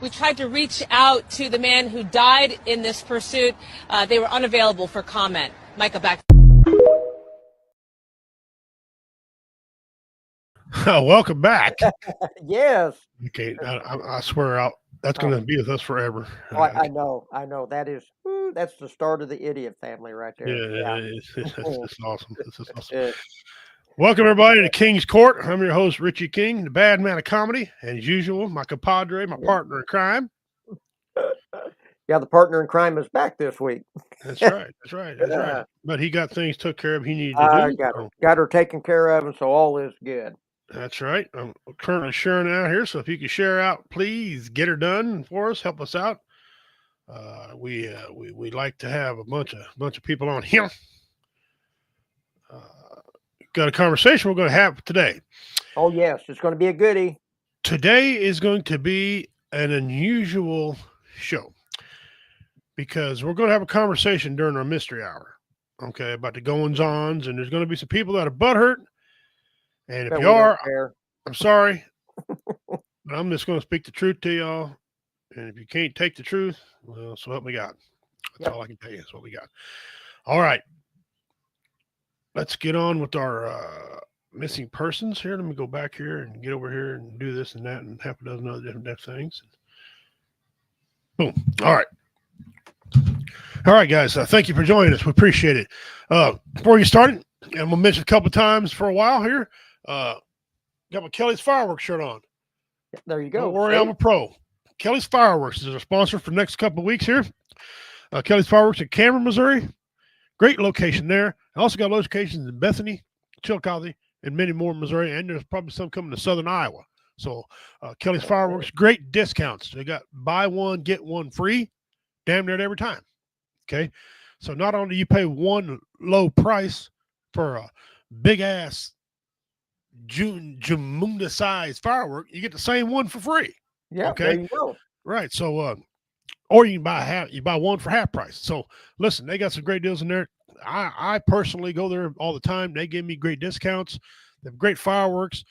We tried to reach out to the man who died in this pursuit. They were unavailable for comment. Micah, back. Welcome back. Yes. Okay, I swear that's going to be with us forever. Oh, I know. That's the start of the idiot family right there. Yeah. It's awesome. This is awesome. Welcome, everybody, to King's Court. I'm your host, Richie King, the bad man of comedy. And as usual, my compadre, my partner in crime. Yeah, the partner in crime is back this week. That's right. But he got things took care of he needed to do. Got her taken care of, and so all is good. That's right. I'm currently sharing out here, so if you can share out, please get her done for us. Help us out. We like to have a bunch of people on here. Got a conversation we're going to have today. Oh yes, it's going to be a goodie. Today is going to be an unusual show because we're going to have a conversation during our mystery hour, okay, about the goings-ons, and there's going to be some people that are butthurt. And if you are, I'm sorry, but I'm just going to speak the truth to y'all. And if you can't take the truth, well, so help me God. That's all I can tell you. That's what we got. All right. Let's get on with our missing persons here. Let me go back here and get over here and do this and that and half a dozen other different things. Boom. All right, guys. Thank you for joining us. We appreciate it. Before we get started, and we'll mention a couple of times for a while here, got my Kelly's Fireworks shirt on. There you go. Don't worry, I'm a pro. Kelly's Fireworks is our sponsor for the next couple of weeks here. Kelly's Fireworks in Cameron, Missouri. Great location there. I also got locations in Bethany, Chillicothe, and many more in Missouri, and there's probably some coming to southern Iowa. So Kelly's Fireworks, great discounts. They got buy one, get one free, damn near every time. Okay? So not only do you pay one low price for a big-ass Jamunda-sized firework, you get the same one for free. Yeah, okay? There you go. Right. So, or you can buy one for half price. So listen, they got some great deals in there. I personally go there all the time. They give me great discounts. They have great fireworks.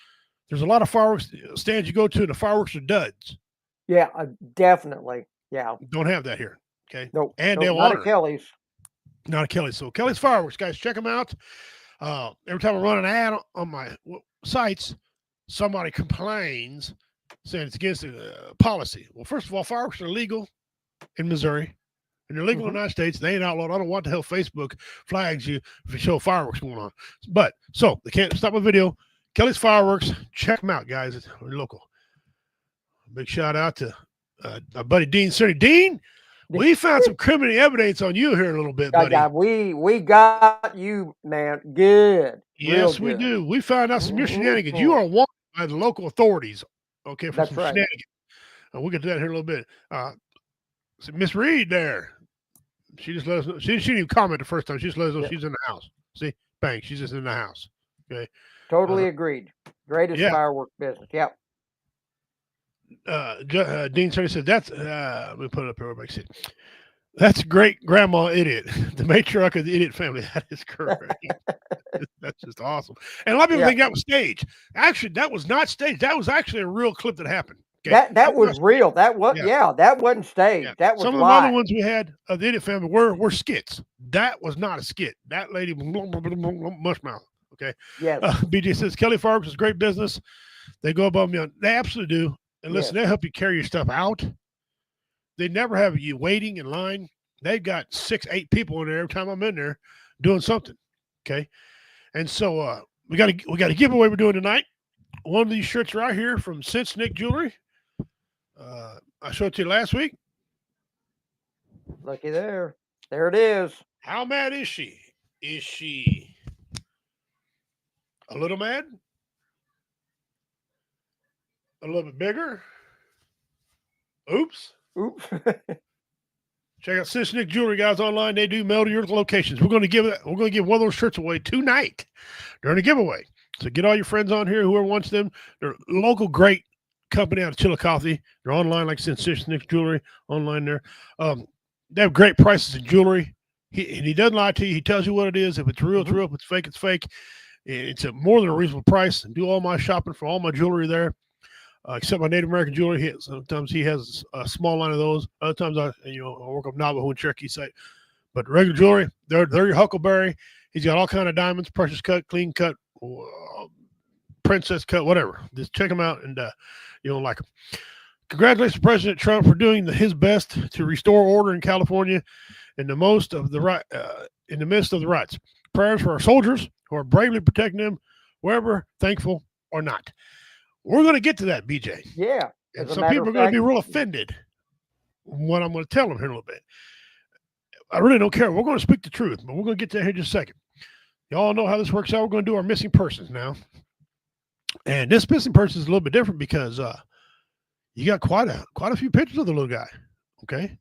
There's a lot of fireworks stands you go to, and the fireworks are duds. Yeah, definitely. Yeah. Don't have that here. Okay. Nope. And they'll not a Kelly's. Not a Kelly's. So Kelly's Fireworks, guys, check them out. Every time I run an ad on my sites, somebody complains saying it's against the policy. Well, first of all, fireworks are legal in Missouri, and they're legal in the United States. They ain't outlawed. I don't know what the hell Facebook flags you if you show fireworks going on. But so they can't stop a video. Kelly's Fireworks, check them out, guys. It's local. Big shout out to our buddy Dean Cerny. Dean, we found some criminal evidence on you here in a little bit, buddy. We got you, man. Good. Yes, we do. We found out some of your shenanigans. You are wanted by the local authorities. Okay, for some shenanigans. We'll get to that here in a little bit. So Miss Reed there, she just let us know. She didn't even comment the first time. She just let us know she's in the house. See, bang, she's just in the house. Okay, totally agreed. Greatest firework business. Yep. Dean Cerny said that's. Let me put it up here. Everybody see it. That's great, Grandma Idiot, the matriarch of the idiot family. That is correct. That's just awesome. And a lot of people think that was staged. Actually, that was not staged. That was actually a real clip that happened. Okay? That was real. That was that wasn't staged. Yeah. That was some of the other ones we had of the idiot family were skits. That was not a skit. That lady mush mouth. Okay. Yes. BJ says Kelly Fireworks is great business. They go above and beyond. They absolutely do. And listen, they help you carry your stuff out. They never have you waiting in line. They've got 6-8 people in there every time I'm in there doing something. Okay. And so we got a giveaway we're doing tonight. One of these shirts right here from Cinch Nick Jewelry. I showed it to you last week. Looky there. There it is. How mad is she? Is she a little mad? A little bit bigger? Oops. Check out Cinch Nick Jewelry, guys, online. They do mail to your locations. We're going to give one of those shirts away tonight during the giveaway. So get all your friends on here, whoever wants them. They're a local great company out of Chillicothe. They're online, like I said, Cinch Nick Jewelry online there. They have great prices in jewelry. He doesn't lie to you. He tells you what it is. If it's real, it's real. If it's fake, it's fake. It's a more than a reasonable price. And do all my shopping for all my jewelry there. except my Native American jewelry. Sometimes he has a small line of those. Other times I work up Navajo and Cherokee site. But regular jewelry, they're your Huckleberry. He's got all kind of diamonds, precious cut, clean cut, princess cut, whatever. Just check him out, and you'll like him. Congratulations to President Trump for doing his best to restore order in California in the midst of the riots. Prayers for our soldiers who are bravely protecting them, wherever, thankful or not. We're going to get to that, BJ. Yeah. And some people are going to be real offended what I'm going to tell them here in a little bit. I really don't care. We're going to speak the truth, but we're going to get to that here in just a second. Y'all know how this works out. We're going to do our missing persons now. And this missing person is a little bit different because you got quite a few pictures of the little guy. Okay.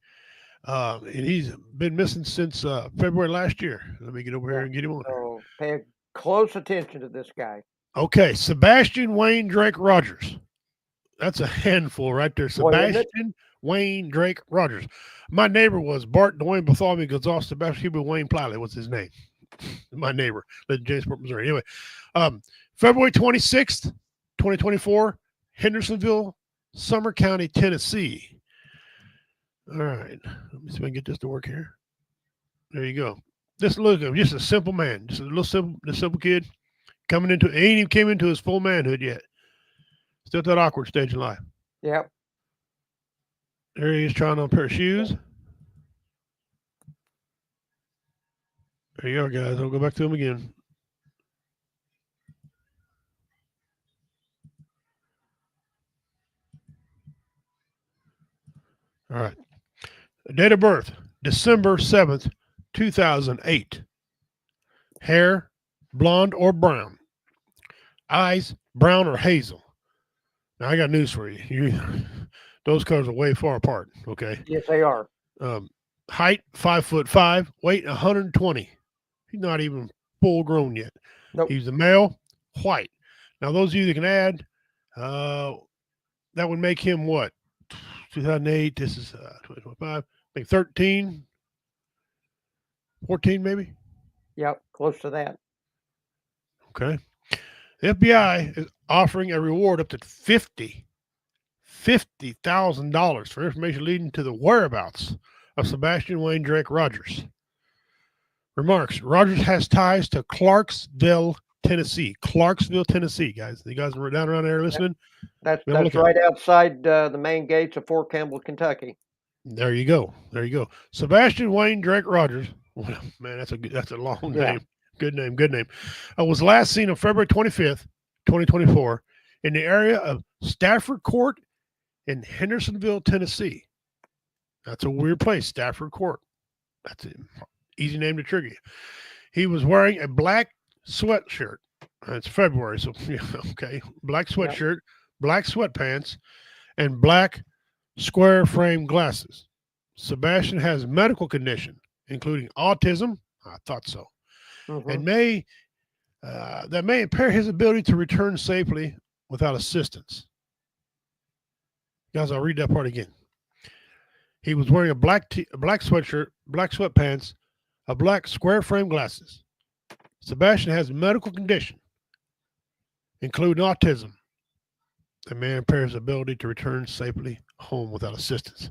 And he's been missing since February last year. Let me get over here and get him on. So pay close attention to this guy. Okay. Sebastian Wayne Drake Rogers. That's a handful right there. Sebastian Wayne Drake Rogers. My neighbor was Bart Dwayne Bartholomew Gonzalez Sebastian Wayne Pliley was his name. My neighbor lived in Jamesport, Missouri. Anyway, February 26th, 2024, Hendersonville, Summer County, Tennessee. All right. Let me see if I can get this to work here. There you go. Just look at him. Just a simple man. Just a simple kid coming into, he ain't even came into his full manhood yet. Still at that awkward stage in life. Yep. There he is trying on a pair of shoes. There you go, guys. I'll go back to him again. All right. Date of birth, December 7th, 2008. Hair, blonde or brown. Eyes, brown or hazel. Now, I got news for you. Those colors are way far apart, okay? Yes, they are. Height, 5'5", weight 120. He's not even full grown yet. Nope. He's a male, white. Now, those of you that can add, that would make him what? 2008, this is 2025, I think 13, 14 maybe? Yep, close to that. Okay. The FBI is offering a reward up to $50,000 for information leading to the whereabouts of Sebastian Wayne Drake Rogers. Remarks: Rogers has ties to Clarksville, Tennessee. Clarksville, Tennessee, guys. You guys are down around there listening? That's right outside the main gates of Fort Campbell, Kentucky. There you go. There you go. Sebastian Wayne Drake Rogers. Well, man, that's a long name. Good name. Good name. Was last seen on February 25th, 2024, in the area of Stafford Court in Hendersonville, Tennessee. That's a weird place, Stafford Court. That's an easy name to trigger you. He was wearing a black sweatshirt. It's February, so yeah, okay. Black sweatshirt, black sweatpants, and black square frame glasses. Sebastian has medical condition, including autism. I thought so. Mm-hmm. And that may impair his ability to return safely without assistance. Guys, I'll read that part again. He was wearing a black sweatshirt, black sweatpants, a black square frame glasses. Sebastian has a medical condition, including autism, that may impair his ability to return safely home without assistance.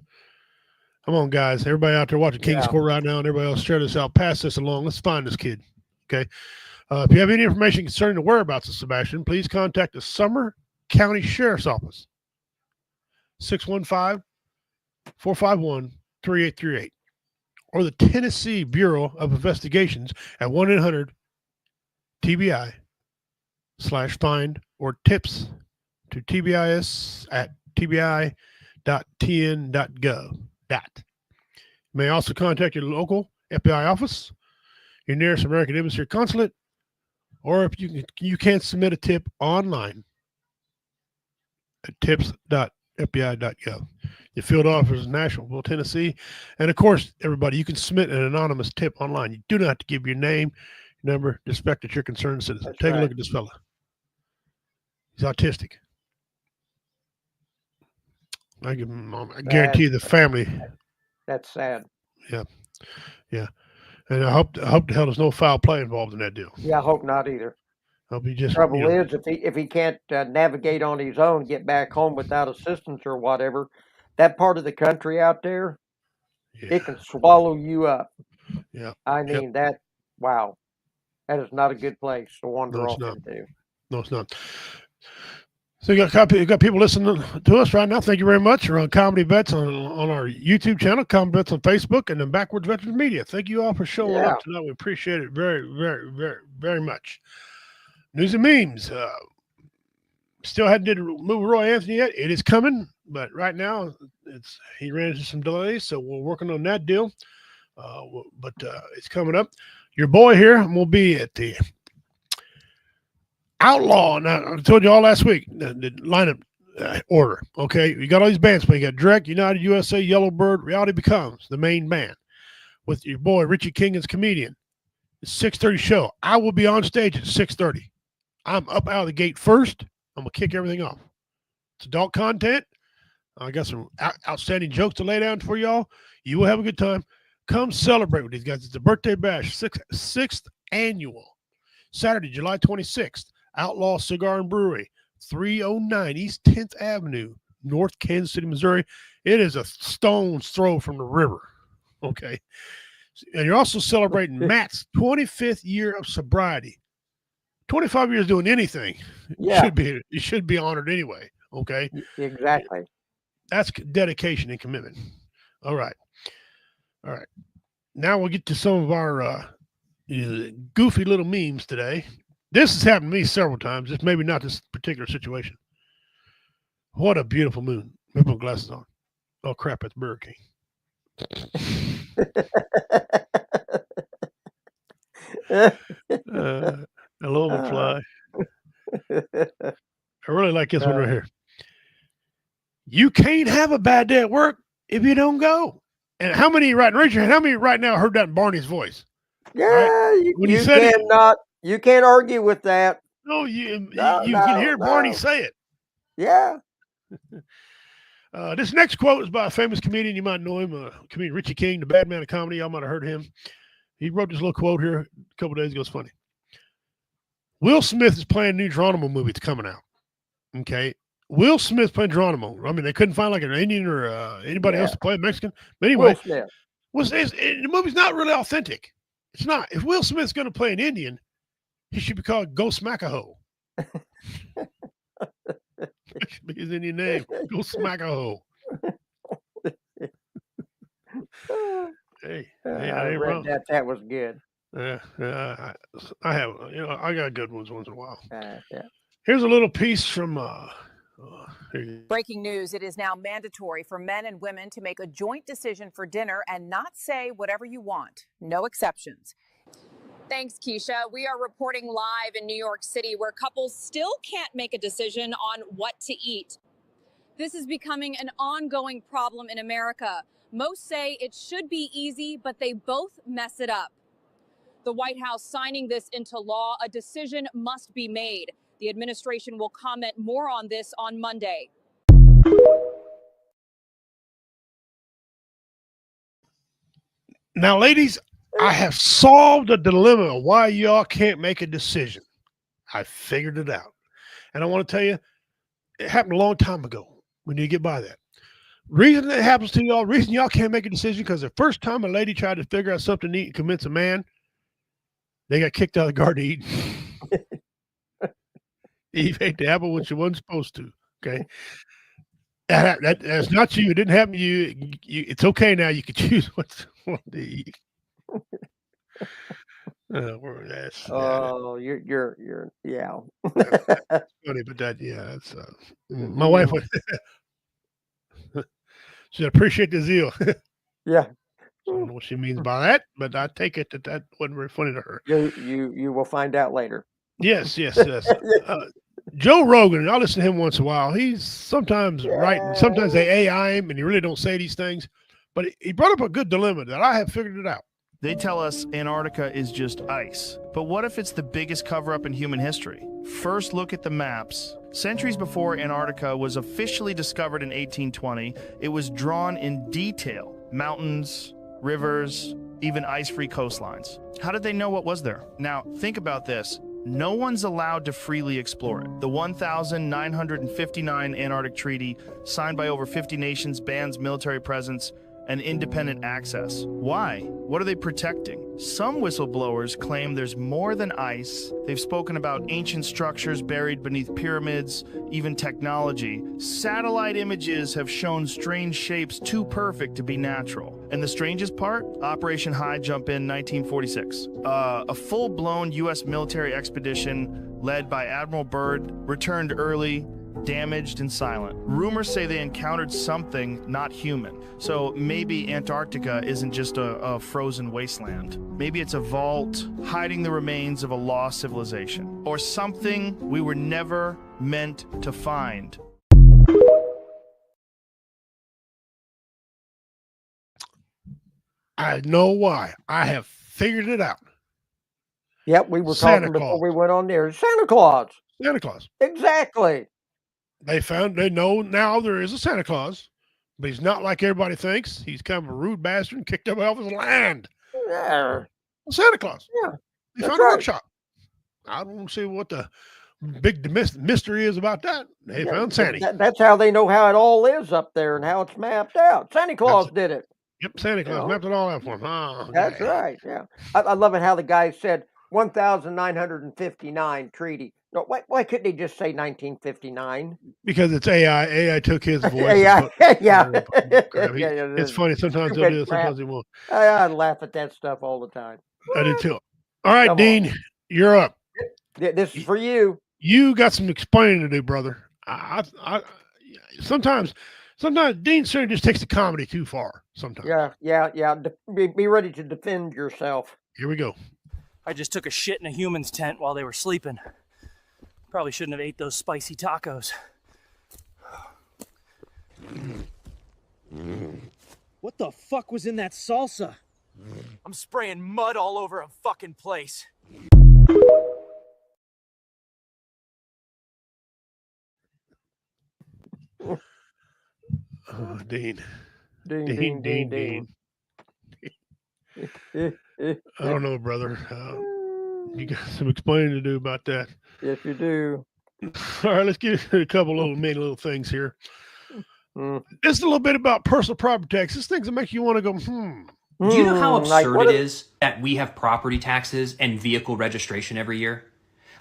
Come on, guys. Everybody out there watching King's Court right now and everybody else, share this out. Pass this along. Let's find this kid. Okay. If you have any information concerning the whereabouts of Sebastian, please contact the Summer County Sheriff's Office, 615-451-3838, or the Tennessee Bureau of Investigations at 1-800-TBI/find or tips to TBIS at tbi.tn.gov. You may also contact your local FBI office, your nearest American Embassy or consulate, or if you can submit a tip online at tips.fbi.gov. The field office is Nashville, Tennessee. And of course, everybody, you can submit an anonymous tip online. You do not have to give your name, your number, to suspect that you're a concerned citizen. That's Take right. a look at this fella. He's autistic. I guarantee the family. That's sad. Yeah. And I hope the hell there's no foul play involved in that deal. Yeah, I hope not either. Hope he just, Trouble is, if he can't navigate on his own, get back home without assistance or whatever, that part of the country out there, it can swallow you up. Yeah. I mean that. Wow, that is not a good place to wander No, it's off not. into. No, it's not. So you got people listening to us right now. Thank you very much. We're on Comedy Vets on our YouTube channel, Comedy Vets on Facebook, and then Backwards Veterans Media. Thank you all for showing up tonight. We appreciate it very, very, very, very much. News and memes. Still hadn't did a movie Roy Anthony yet. It is coming, but right now he ran into some delays, so we're working on that deal. But it's coming up. Your boy here will be at the Outlaw. Now, I told you all last week the lineup order. Okay, you got all these bands playing. You got Direct, United USA, Yellowbird, Reality Becomes the main band with your boy Richie King as comedian. It's 6:30 show. I will be on stage at 6:30. I'm up out of the gate first. I'm gonna kick everything off. It's adult content. I got some outstanding jokes to lay down for y'all. You will have a good time. Come celebrate with these guys. It's a birthday bash, sixth annual, Saturday, July 26th. Outlaw Cigar and Brewery, 309 East 10th Avenue, North Kansas City, Missouri. It is a stone's throw from the river. Okay. And you're also celebrating Matt's 25th year of sobriety. 25 years doing anything. Yeah. You should be honored anyway. Okay. Exactly. That's dedication and commitment. All right. Now we'll get to some of our goofy little memes today. This has happened to me several times. Just maybe not this particular situation. What a beautiful moon. Let me put glasses on. Oh, crap. That's Burger King. Hello, McFly. I really like this one right here. You can't have a bad day at work if you don't go. And how many right now heard that in Barney's voice? Yeah, right? You can't argue with that. No, you can hear Barney say it. Yeah. This next quote is by a famous comedian. You might know him, comedian Richie King, the bad man of comedy. Y'all might have heard him. He wrote this little quote here a couple days ago. It's funny. Will Smith is playing a new Geronimo movie that's coming out. Okay. Will Smith playing Geronimo. I mean, they couldn't find like an Indian or anybody else to play a Mexican. But anyway, the movie's not really authentic. It's not. If Will Smith's going to play an Indian, he should be called Ghost Smackaho. That should be his Indian name. Ghost Smackaho. Hey, I ain't wrong. That was good. I have, I got good ones once in a while. Yeah. Here's a little piece from. Breaking news, it is now mandatory for men and women to make a joint decision for dinner and not say whatever you want. No exceptions. Thanks, Keisha. We are reporting live in New York City where couples still can't make a decision on what to eat. This is becoming an ongoing problem in America. Most say it should be easy, but they both mess it up. The White House signing this into law, a decision must be made. The administration will comment more on this on Monday. Now, ladies, I have solved the dilemma of why y'all can't make a decision. I figured it out. And I want to tell you, it happened a long time ago. We need to get by that. Reason it happens to y'all, reason y'all can't make a decision, because the first time a lady tried to figure out something to eat and convince a man, they got kicked out of the garden to eat. Eve ate the apple when she wasn't supposed to. Okay. That's not you. It didn't happen to you. It's okay now. You can choose what to eat. You're yeah. That's funny, but that's my wife would. She appreciate the zeal. Yeah. I don't know what she means by that, but I take it that wasn't very funny to her. You will find out later. Yes. Joe Rogan, I listen to him once in a while. He's sometimes right, and sometimes they AI him, and he really don't say these things. But he brought up a good dilemma that I have figured it out. They tell us Antarctica is just ice. But what if it's the biggest cover-up in human history? First, look at the maps. Centuries before Antarctica was officially discovered in 1820, it was drawn in detail. Mountains, rivers, even ice-free coastlines. How did they know what was there? Now, think about this. no one's allowed to freely explore it. The 1959 Antarctic Treaty, signed by over 50 nations, bans military presence and independent access. Why? What are they protecting? Some whistleblowers claim there's more than ice. They've spoken about ancient structures buried beneath pyramids, even technology. Satellite images have shown strange shapes too perfect to be natural. And the strangest part? Operation High Jump in 1946. A full-blown U.S. military expedition led by Admiral Byrd returned early, damaged and silent. Rumors say they encountered something not human. So maybe Antarctica isn't just a frozen wasteland. Maybe it's a vault hiding the remains of a lost civilization, or something we were never meant to find. I know why. I have figured it out. Yep, we were Santa talking before Claus. we went on there. Santa Claus. Santa Claus. Exactly. They know now there is a Santa Claus, but he's not like everybody thinks. He's kind of a rude bastard and kicked him off his land. Yeah. Santa Claus. Yeah, He that's found a right. workshop. I don't see what the big mystery is about that. They found Santa. That's how they know how it all is up there and how it's mapped out. Santa Claus did it. Yep, Santa Claus know. mapped it all out for him. Oh, okay. That's right. Yeah. I love it how the guy said 1959 treaty. No, why couldn't he just say 1959? Because it's AI. AI took his voice. Yeah, yeah. It's funny. Sometimes they'll do it, sometimes they won't. I laugh at that stuff all the time. I do too. All right, Come on. Dean, you're up. This is for you. You got some explaining to do, brother. Sometimes Dean Center just takes the comedy too far. Sometimes. Yeah. Be ready to defend yourself. Here we go. I just took a shit in a human's tent while they were sleeping. Probably shouldn't have ate those spicy tacos. What the fuck was in that salsa? I'm spraying mud all over a fucking place. Oh, Dean. Dean. I don't know, brother. You got some explaining to do about that. Yes, you do. All right, let's get into a couple little things here. Mm. Just a little bit about personal property tax. This things that make you want to go, Do you know how like absurd what it is that we have property taxes and vehicle registration every year?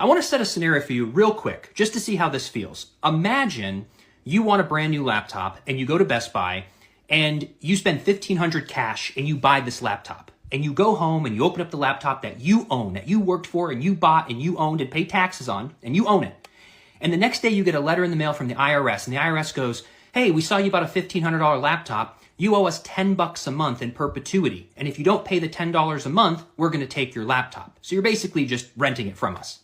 I want to set a scenario for you real quick, just to see how this feels. Imagine you want a brand new laptop and you go to Best Buy and you spend $1,500 cash and you buy this laptop. And you go home and you open up the laptop that you own, that you worked for and you bought and you owned and paid taxes on, and you own it. And the next day you get a letter in the mail from the IRS, and the IRS goes, hey, we saw you bought a $1,500 laptop. You owe us $10 a month in perpetuity. And if you don't pay the $10 a month, we're going to take your laptop. So you're basically just renting it from us.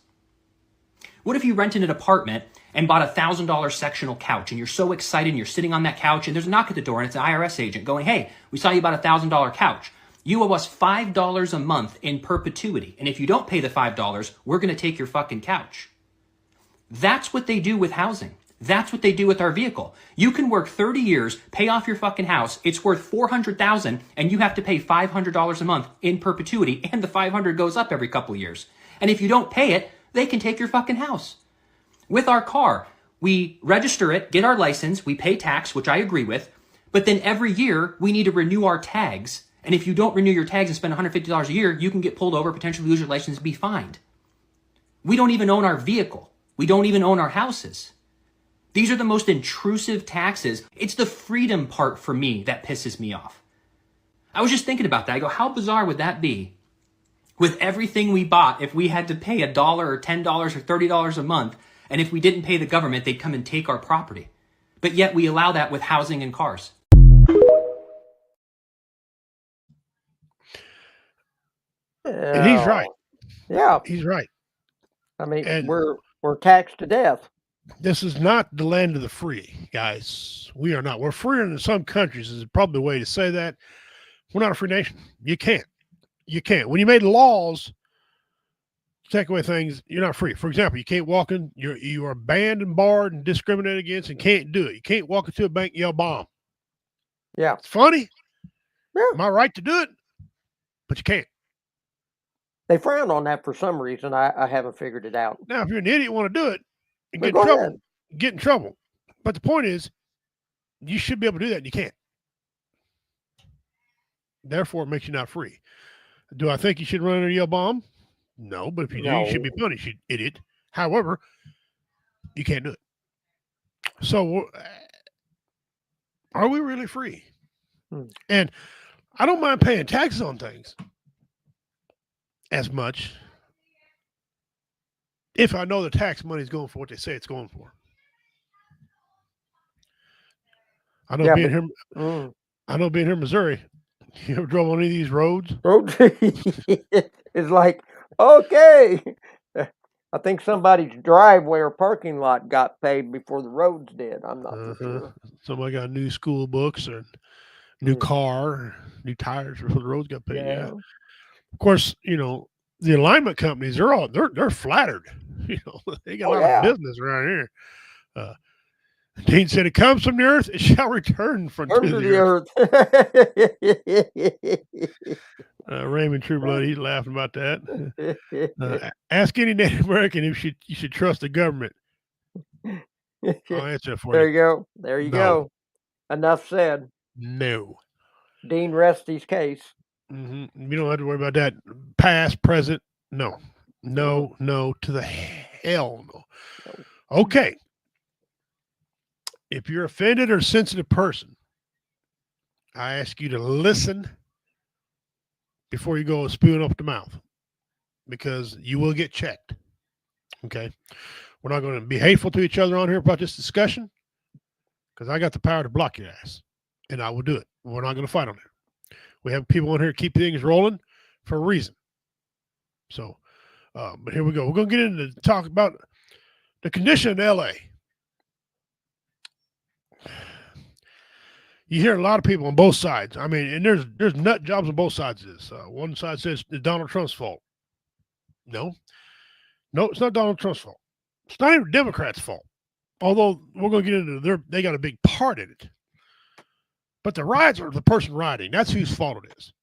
What if you rented an apartment and bought a $1,000 sectional couch, and you're so excited and you're sitting on that couch and there's a knock at the door and it's an IRS agent going, hey, we saw you bought a $1,000 couch. You owe us $5 a month in perpetuity. And if you don't pay the $5, we're going to take your fucking couch. That's what they do with housing. That's what they do with our vehicle. You can work 30 years, pay off your fucking house. It's worth $400,000 and you have to pay $500 a month in perpetuity, and the $500 goes up every couple of years. And if you don't pay it, they can take your fucking house. With our car, we register it, get our license, we pay tax, which I agree with, but then every year we need to renew our tags. And if you don't renew your tags and spend $150 a year, you can get pulled over, potentially lose your license, and be fined. We don't even own our vehicle. We don't even own our houses. These are the most intrusive taxes. It's the freedom part for me that pisses me off. I was just thinking about that. I go, how bizarre would that be? With everything we bought, if we had to pay $1 or $10 or $30 a month, and if we didn't pay the government, they'd come and take our property. But yet we allow that with housing and cars. And he's right. Yeah. He's right. I mean, And- we're taxed to death. This is not the land of the free, guys. We are not. We're freer in some countries is probably the way to say that. We're not a free nation. You can't. When you made laws to take away things, you're not free. For example, you can't walk in. You are banned and barred and discriminated against, and can't do it. You can't walk into a bank and yell bomb. Yeah. It's funny. Yeah. Am I right to do it? But you can't. They frown on that for some reason. I haven't figured it out. Now, if you're an idiot, want to do it, and But get go in trouble, ahead. get in trouble. But the point is, you should be able to do that, and you can't. Therefore, it makes you not free. Do I think you should run a yell bomb? No, but if you do, you should be No. punished, you idiot. However, you can't do it. So, are we really free? Hmm. And I don't mind paying taxes on things as much if I know the tax money is going for what they say it's going for. I know Yeah, being but here, mm, I know being here in Missouri. You ever drove on any of these roads? road it's like, okay. I think somebody's driveway or parking lot got paid before the roads did. I'm not for sure. Somebody got new school books or new Mm, car, new tires before the roads got paid. Yeah. yeah. Of course, the alignment companies, they're flattered. They got a Oh lot of yeah. business around here. Uh, Dean said, "It comes from the earth; it shall return from Turn to to the the earth." earth. Raymond Trueblood, he's laughing about that. Ask any Native American if you should trust the government. I'll answer it for There you. you go. There you No, go. Enough said. no. Dean rests his case. You don't have to worry about that. Past, present, no, No. no, to the hell no. No. Okay. If you're offended or sensitive person, I ask you to listen before you go spewing up the mouth, because you will get checked. Okay. We're not going to be hateful to each other on here about this discussion, because I got the power to block your ass, and I will do it. We're not going to fight on it. We have people on here to keep things rolling for a reason. So, but here we go. We're going to get into talk about the condition in LA. You hear a lot of people on both sides. I mean, and there's nut jobs on both sides of this. One side says it's Donald Trump's fault. No, it's not Donald Trump's fault. It's not even Democrats' fault. Although we're going to get into they got a big part in it. But the riots are the person rioting. That's whose fault it is.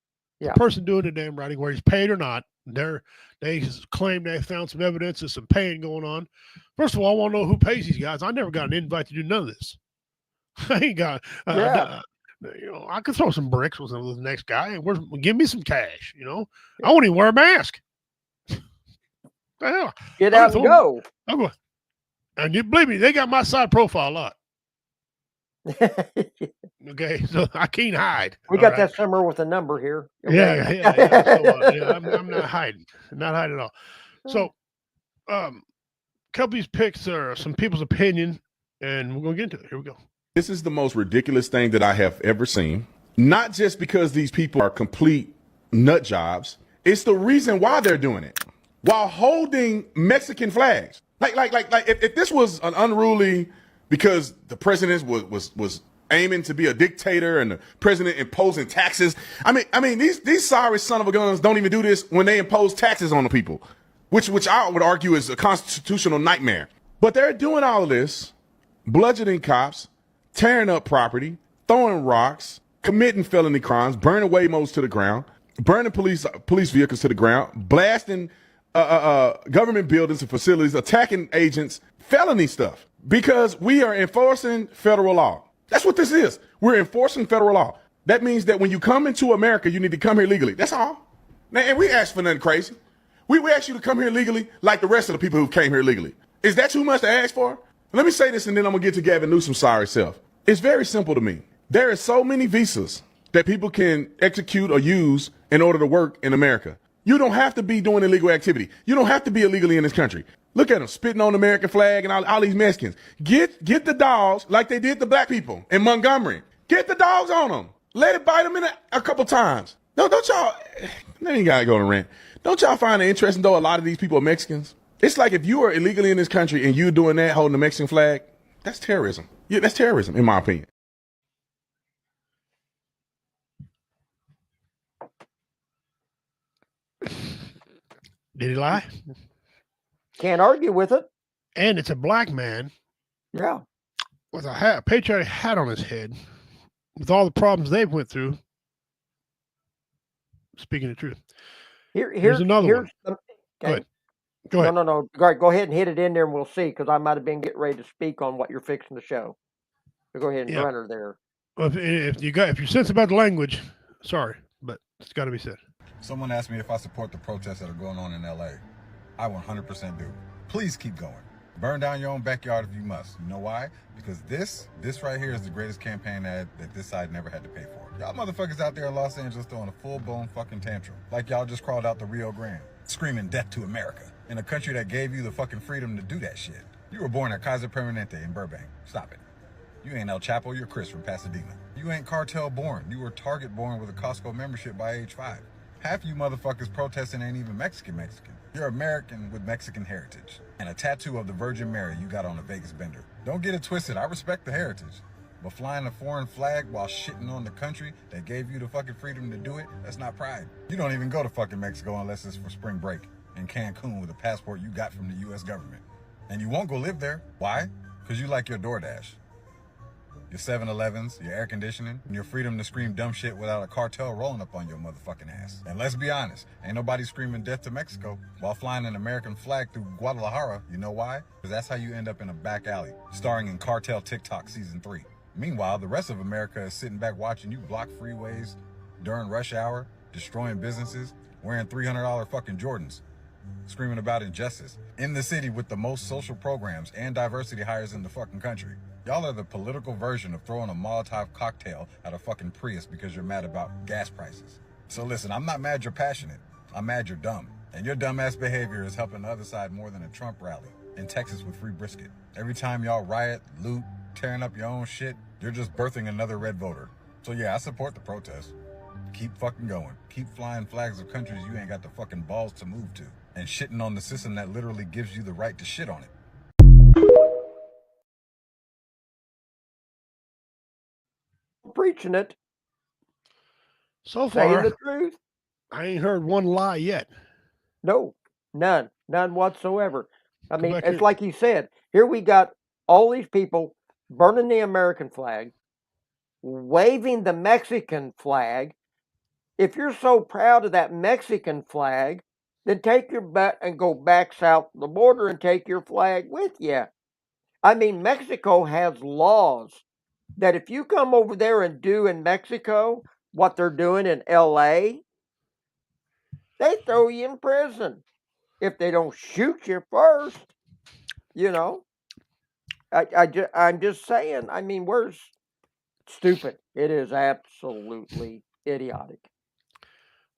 Yeah. The person doing the damn rioting, whether he's paid or not. They claim they found some evidence of some paying going on. First of all, I want to know who pays these guys. I never got an invite to do none of this. I ain't got. Yeah. I could throw some bricks with the next guy and give me some cash. I won't even wear a mask. The hell, Get I'm out gonna and throw- go. I'm going. And you believe me, they got my side profile a lot. Okay, so I can't hide. We all got right? that somewhere with a number here. Yeah. So, I'm not hiding. Not hiding at all. So, couple of these picks are some people's opinion, and we're gonna get into it. Here we go. This is the most ridiculous thing that I have ever seen. Not just because these people are complete nut jobs. It's the reason why they're doing it while holding Mexican flags. Like if this was an unruly because the president was aiming to be a dictator and the president imposing taxes. I mean these sorry son of a guns don't even do this when they impose taxes on the people, which I would argue is a constitutional nightmare. But they're doing all of this, bludgeoning cops, tearing up property, throwing rocks, committing felony crimes, burning Waymos to the ground, burning police vehicles to the ground, blasting government buildings and facilities, attacking agents, felony stuff. Because we are enforcing federal law. That's what this is. We're enforcing federal law. That means that when you come into America, you need to come here legally. That's all. And we ask for nothing crazy. We ask you to come here legally like the rest of the people who came here legally. Is that too much to ask for? Let me say this and then I'm going to get to Gavin Newsom's sorry self. It's very simple to me. There are so many visas that people can execute or use in order to work in America. You don't have to be doing illegal activity. You don't have to be illegally in this country. Look at them spitting on the American flag and all these Mexicans. Get the dogs like they did the black people in Montgomery. Get the dogs on them. Let it bite them in a couple times. Don't y'all, then you gotta go to rent. Don't y'all find it interesting though a lot of these people are Mexicans? It's like if you are illegally in this country and you doing that, holding the Mexican flag, that's terrorism. Yeah, that's terrorism in my opinion. Did he lie? Can't argue with it. And it's a black man Yeah. with a patriotic hat on his head, with all the problems they've went through. Speaking the truth, Here's another one. Okay. Go ahead. Go ahead. No. All right, go ahead and hit it in there, and we'll see. Because I might have been getting ready to speak on what you're fixing to show. So go ahead and run her there. Well, if you're sensitive about the language, sorry, but it's got to be said. Someone asked me if I support the protests that are going on in LA. I 100% do. Please keep going. Burn down your own backyard if you must. You know why? Because this right here is the greatest campaign ad that this side never had to pay for. Y'all motherfuckers out there in Los Angeles throwing a full-blown fucking tantrum. Like y'all just crawled out the Rio Grande, screaming death to America, in a country that gave you the fucking freedom to do that shit. You were born at Kaiser Permanente in Burbank. Stop it. You ain't El Chapo, you're Chris from Pasadena. You ain't cartel born. You were Target born with a Costco membership by age 5. Half you motherfuckers protesting ain't even Mexican. You're American with Mexican heritage. And a tattoo of the Virgin Mary you got on a Vegas bender. Don't get it twisted, I respect the heritage. But flying a foreign flag while shitting on the country that gave you the fucking freedom to do it, that's not pride. You don't even go to fucking Mexico unless it's for spring break in Cancun with a passport you got from the US government. And you won't go live there. Why? Because you like your DoorDash, your 7-Elevens, your air conditioning, and your freedom to scream dumb shit without a cartel rolling up on your motherfucking ass. And let's be honest, ain't nobody screaming death to Mexico while flying an American flag through Guadalajara. You know why? Because that's how you end up in a back alley, starring in Cartel TikTok Season 3. Meanwhile, the rest of America is sitting back watching you block freeways during rush hour, destroying businesses, wearing $300 fucking Jordans, screaming about injustice, in the city with the most social programs and diversity hires in the fucking country. Y'all are the political version of throwing a Molotov cocktail at a fucking Prius because you're mad about gas prices. So listen, I'm not mad you're passionate. I'm mad you're dumb. And your dumbass behavior is helping the other side more than a Trump rally in Texas with free brisket. Every time y'all riot, loot, tearing up your own shit, you're just birthing another red voter. So yeah, I support the protest. Keep fucking going. Keep flying flags of countries you ain't got the fucking balls to move to. And shitting on the system that literally gives you the right to shit on it. Preaching it. So Saying far, the truth. I ain't heard one lie yet. No, none whatsoever. I mean, back it's here. like he said. Here we got all these people burning the American flag, waving the Mexican flag. If you're so proud of that Mexican flag, then take your butt and go back south of the border and take your flag with you. I mean, Mexico has laws that if you come over there and do in Mexico what they're doing in LA, they throw you in prison if they don't shoot you first. You know, I'm just saying. I mean, we're stupid. It is absolutely idiotic.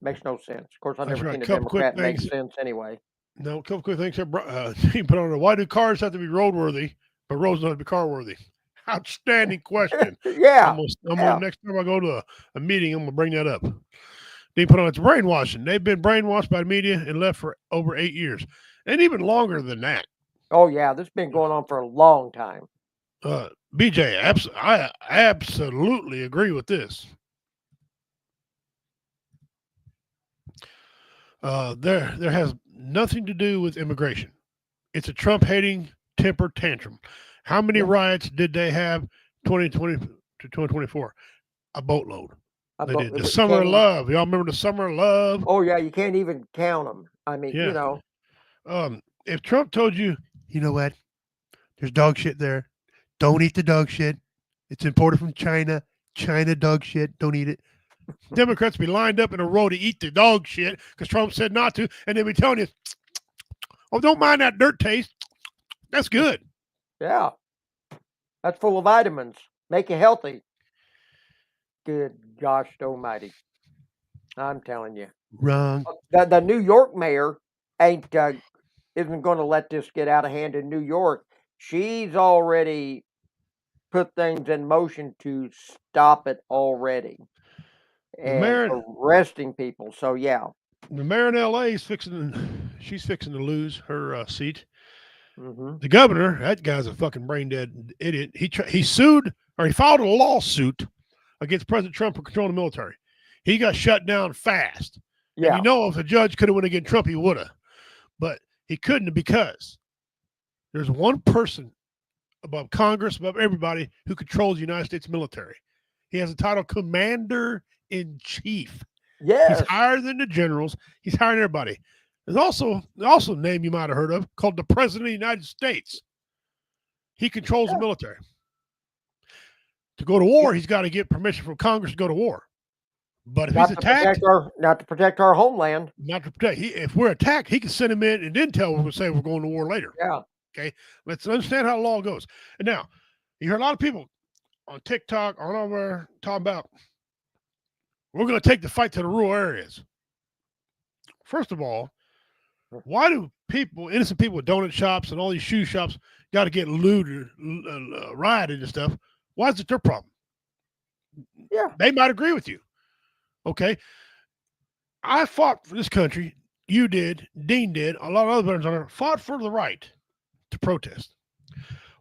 Makes no sense. Of course, I've That's never right. seen a Couple quick Democrat make things. sense anyway. No, a couple quick things here. He put on there. Why do cars have to be roadworthy, but roads don't have to be carworthy? Outstanding question. Yeah. I'm gonna next time I go to a meeting, I'm gonna bring that up. They put on it's brainwashing. They've been brainwashed by the media and left for over 8 years, and even longer than that. Oh yeah, this has been going on for a long time. BJ, I absolutely agree with this. There has nothing to do with immigration. It's a Trump hating temper tantrum. How many riots did they have 2020 to 2024? A boatload. They did. The Summer of Love. Y'all remember the Summer of Love? Oh yeah, you can't even count them. I mean, you know. If Trump told you, you know what? There's dog shit there. Don't eat the dog shit. It's imported from China. China dog shit. Don't eat it. Democrats be lined up in a row to eat the dog shit because Trump said not to, and they be telling you, "Oh, don't mind that dirt taste. That's good." Yeah, that's full of vitamins. Make you healthy. Good gosh almighty. I'm telling you. Wrong. The New York mayor isn't going to let this get out of hand in New York. She's already put things in motion to stop it already. And arresting people. So, yeah. The mayor in L.A. is she's fixing to lose her seat. Mm-hmm. The governor, that guy's a fucking brain dead idiot. He sued, or he filed a lawsuit against President Trump for controlling the military. He got shut down fast. Yeah. And you know, if a judge could have went against Trump, he would have. But he couldn't because there's one person above Congress, above everybody, who controls the United States military. He has the title Commander-in-Chief. Yes. He's higher than the generals. He's higher than everybody. There's also a name you might have heard of called the President of the United States. He controls the military. To go to war, he's got to get permission from Congress to go to war. But if Not he's to attacked, not to protect our homeland. not to protect. If we're attacked, he can send him in and then say we're going to war later. Yeah. Okay. Let's understand how the law goes. And now, you hear a lot of people on TikTok, on over talking about we're going to take the fight to the rural areas. First of all, why do innocent people with donut shops and all these shoe shops, got to get looted, rioted and stuff? Why is it their problem? Yeah. They might agree with you. Okay. I fought for this country. You did. Dean did. A lot of other veterans on there fought for the right to protest.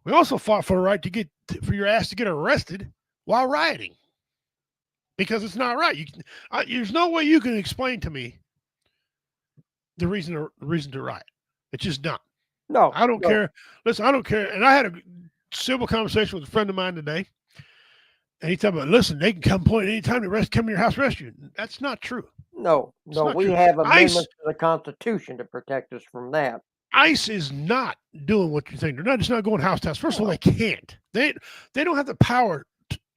We also fought for the right for your ass to get arrested while rioting, because it's not right. There's no way you can explain to me the reason to riot. It's just not. No, I don't care. Listen, I don't care. And I had a civil conversation with a friend of mine today, and he told me, listen, they can come point anytime to come to your house rescue. That's not true. No, we have amendments to the Constitution to protect us from that. ICE is not doing what you think. They're just not going house to house. First of all, they can't. They don't have the power.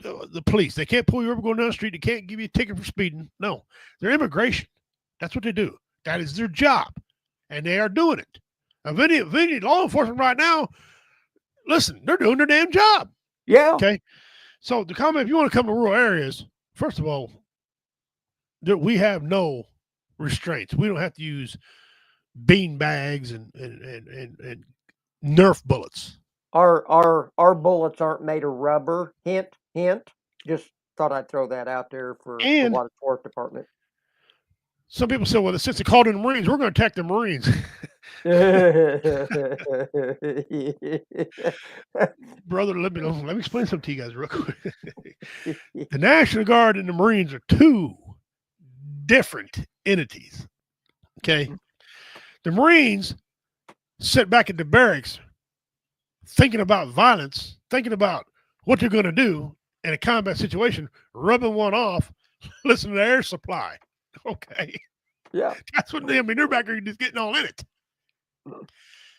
The police. They can't pull you over going down the street. They can't give you a ticket for speeding. No, they're immigration. That's what they do. That is their job, and they are doing it. If any law enforcement right now, listen, they're doing their damn job. Yeah. Okay. So the comment, if you want to come to rural areas, first of all, we have no restraints. We don't have to use bean bags and Nerf bullets. Our bullets aren't made of rubber. Hint. Just thought I'd throw that out there for the Water Sports Department. Some people say, well, since they called in the Marines, we're going to attack the Marines. Brother, let me explain something to you guys real quick. The National Guard and the Marines are two different entities. Okay. The Marines sit back at the barracks thinking about violence, thinking about what they're going to do in a combat situation, rubbing one off, listening to air supply. Okay. Yeah. That's what they're back there just getting all in it.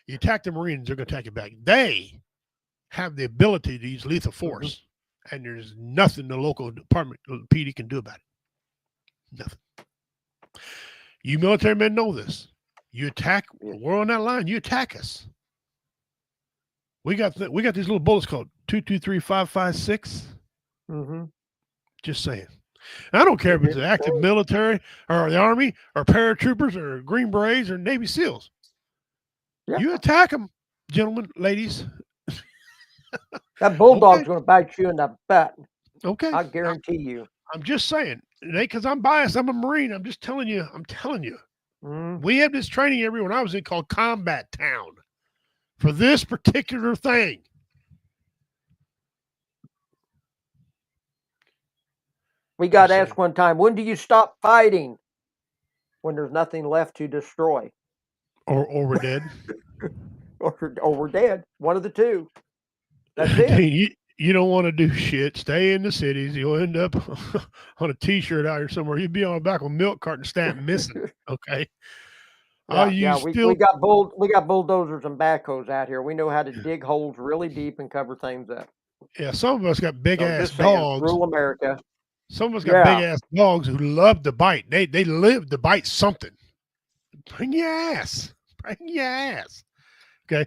You attack the Marines, they're going to attack you back. They have the ability to use lethal force, and there's nothing the local department, PD, can do about it. Nothing. You military men know this. You attack, we're on that line, you attack us. We got these little bullets called 223-556. Mm-hmm. Just saying. And I don't care if it's the active military or the Army or paratroopers or Green Berets or Navy SEALs. Yeah. You attack them, gentlemen, ladies. That bulldog's going to bite you in the butt. Okay. I guarantee you. I'm just saying. Because I'm biased. I'm a Marine. I'm just telling you. We have this training every when I was in called Combat Town for this particular thing. We got asked one time, when do you stop fighting? When there's nothing left to destroy. Or we're dead. or we're dead. One of the two. That's it. You don't want to do shit. Stay in the cities. You'll end up on a T-shirt out here somewhere. You'll be on the back of a milk carton stamp missing. Okay. We got bulldozers and backhoes out here. We know how to dig holes really deep and cover things up. Yeah, some of us got big ass dogs. Rural America. Some of us got big ass dogs who love to bite. They live to bite something. Bring your ass. Okay.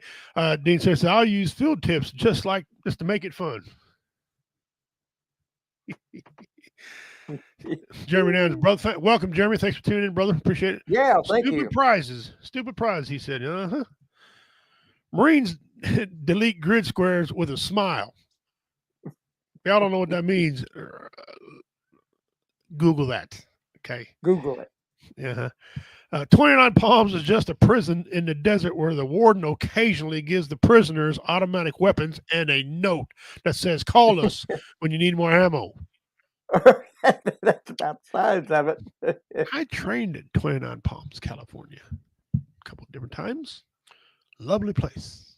Dean says, I'll use field tips just to make it fun. Jeremy Nance, brother. Welcome, Jeremy. Thanks for tuning in, brother. Appreciate it. Yeah, thank you. Stupid prize, he said. Marines delete grid squares with a smile. Y'all don't know what that means. Google that. Okay. Google it. Yeah. 29 Palms is just a prison in the desert where the warden occasionally gives the prisoners automatic weapons and a note that says, call us when you need more ammo. That's about the size of it. I trained in 29 Palms, California, a couple of different times. Lovely place.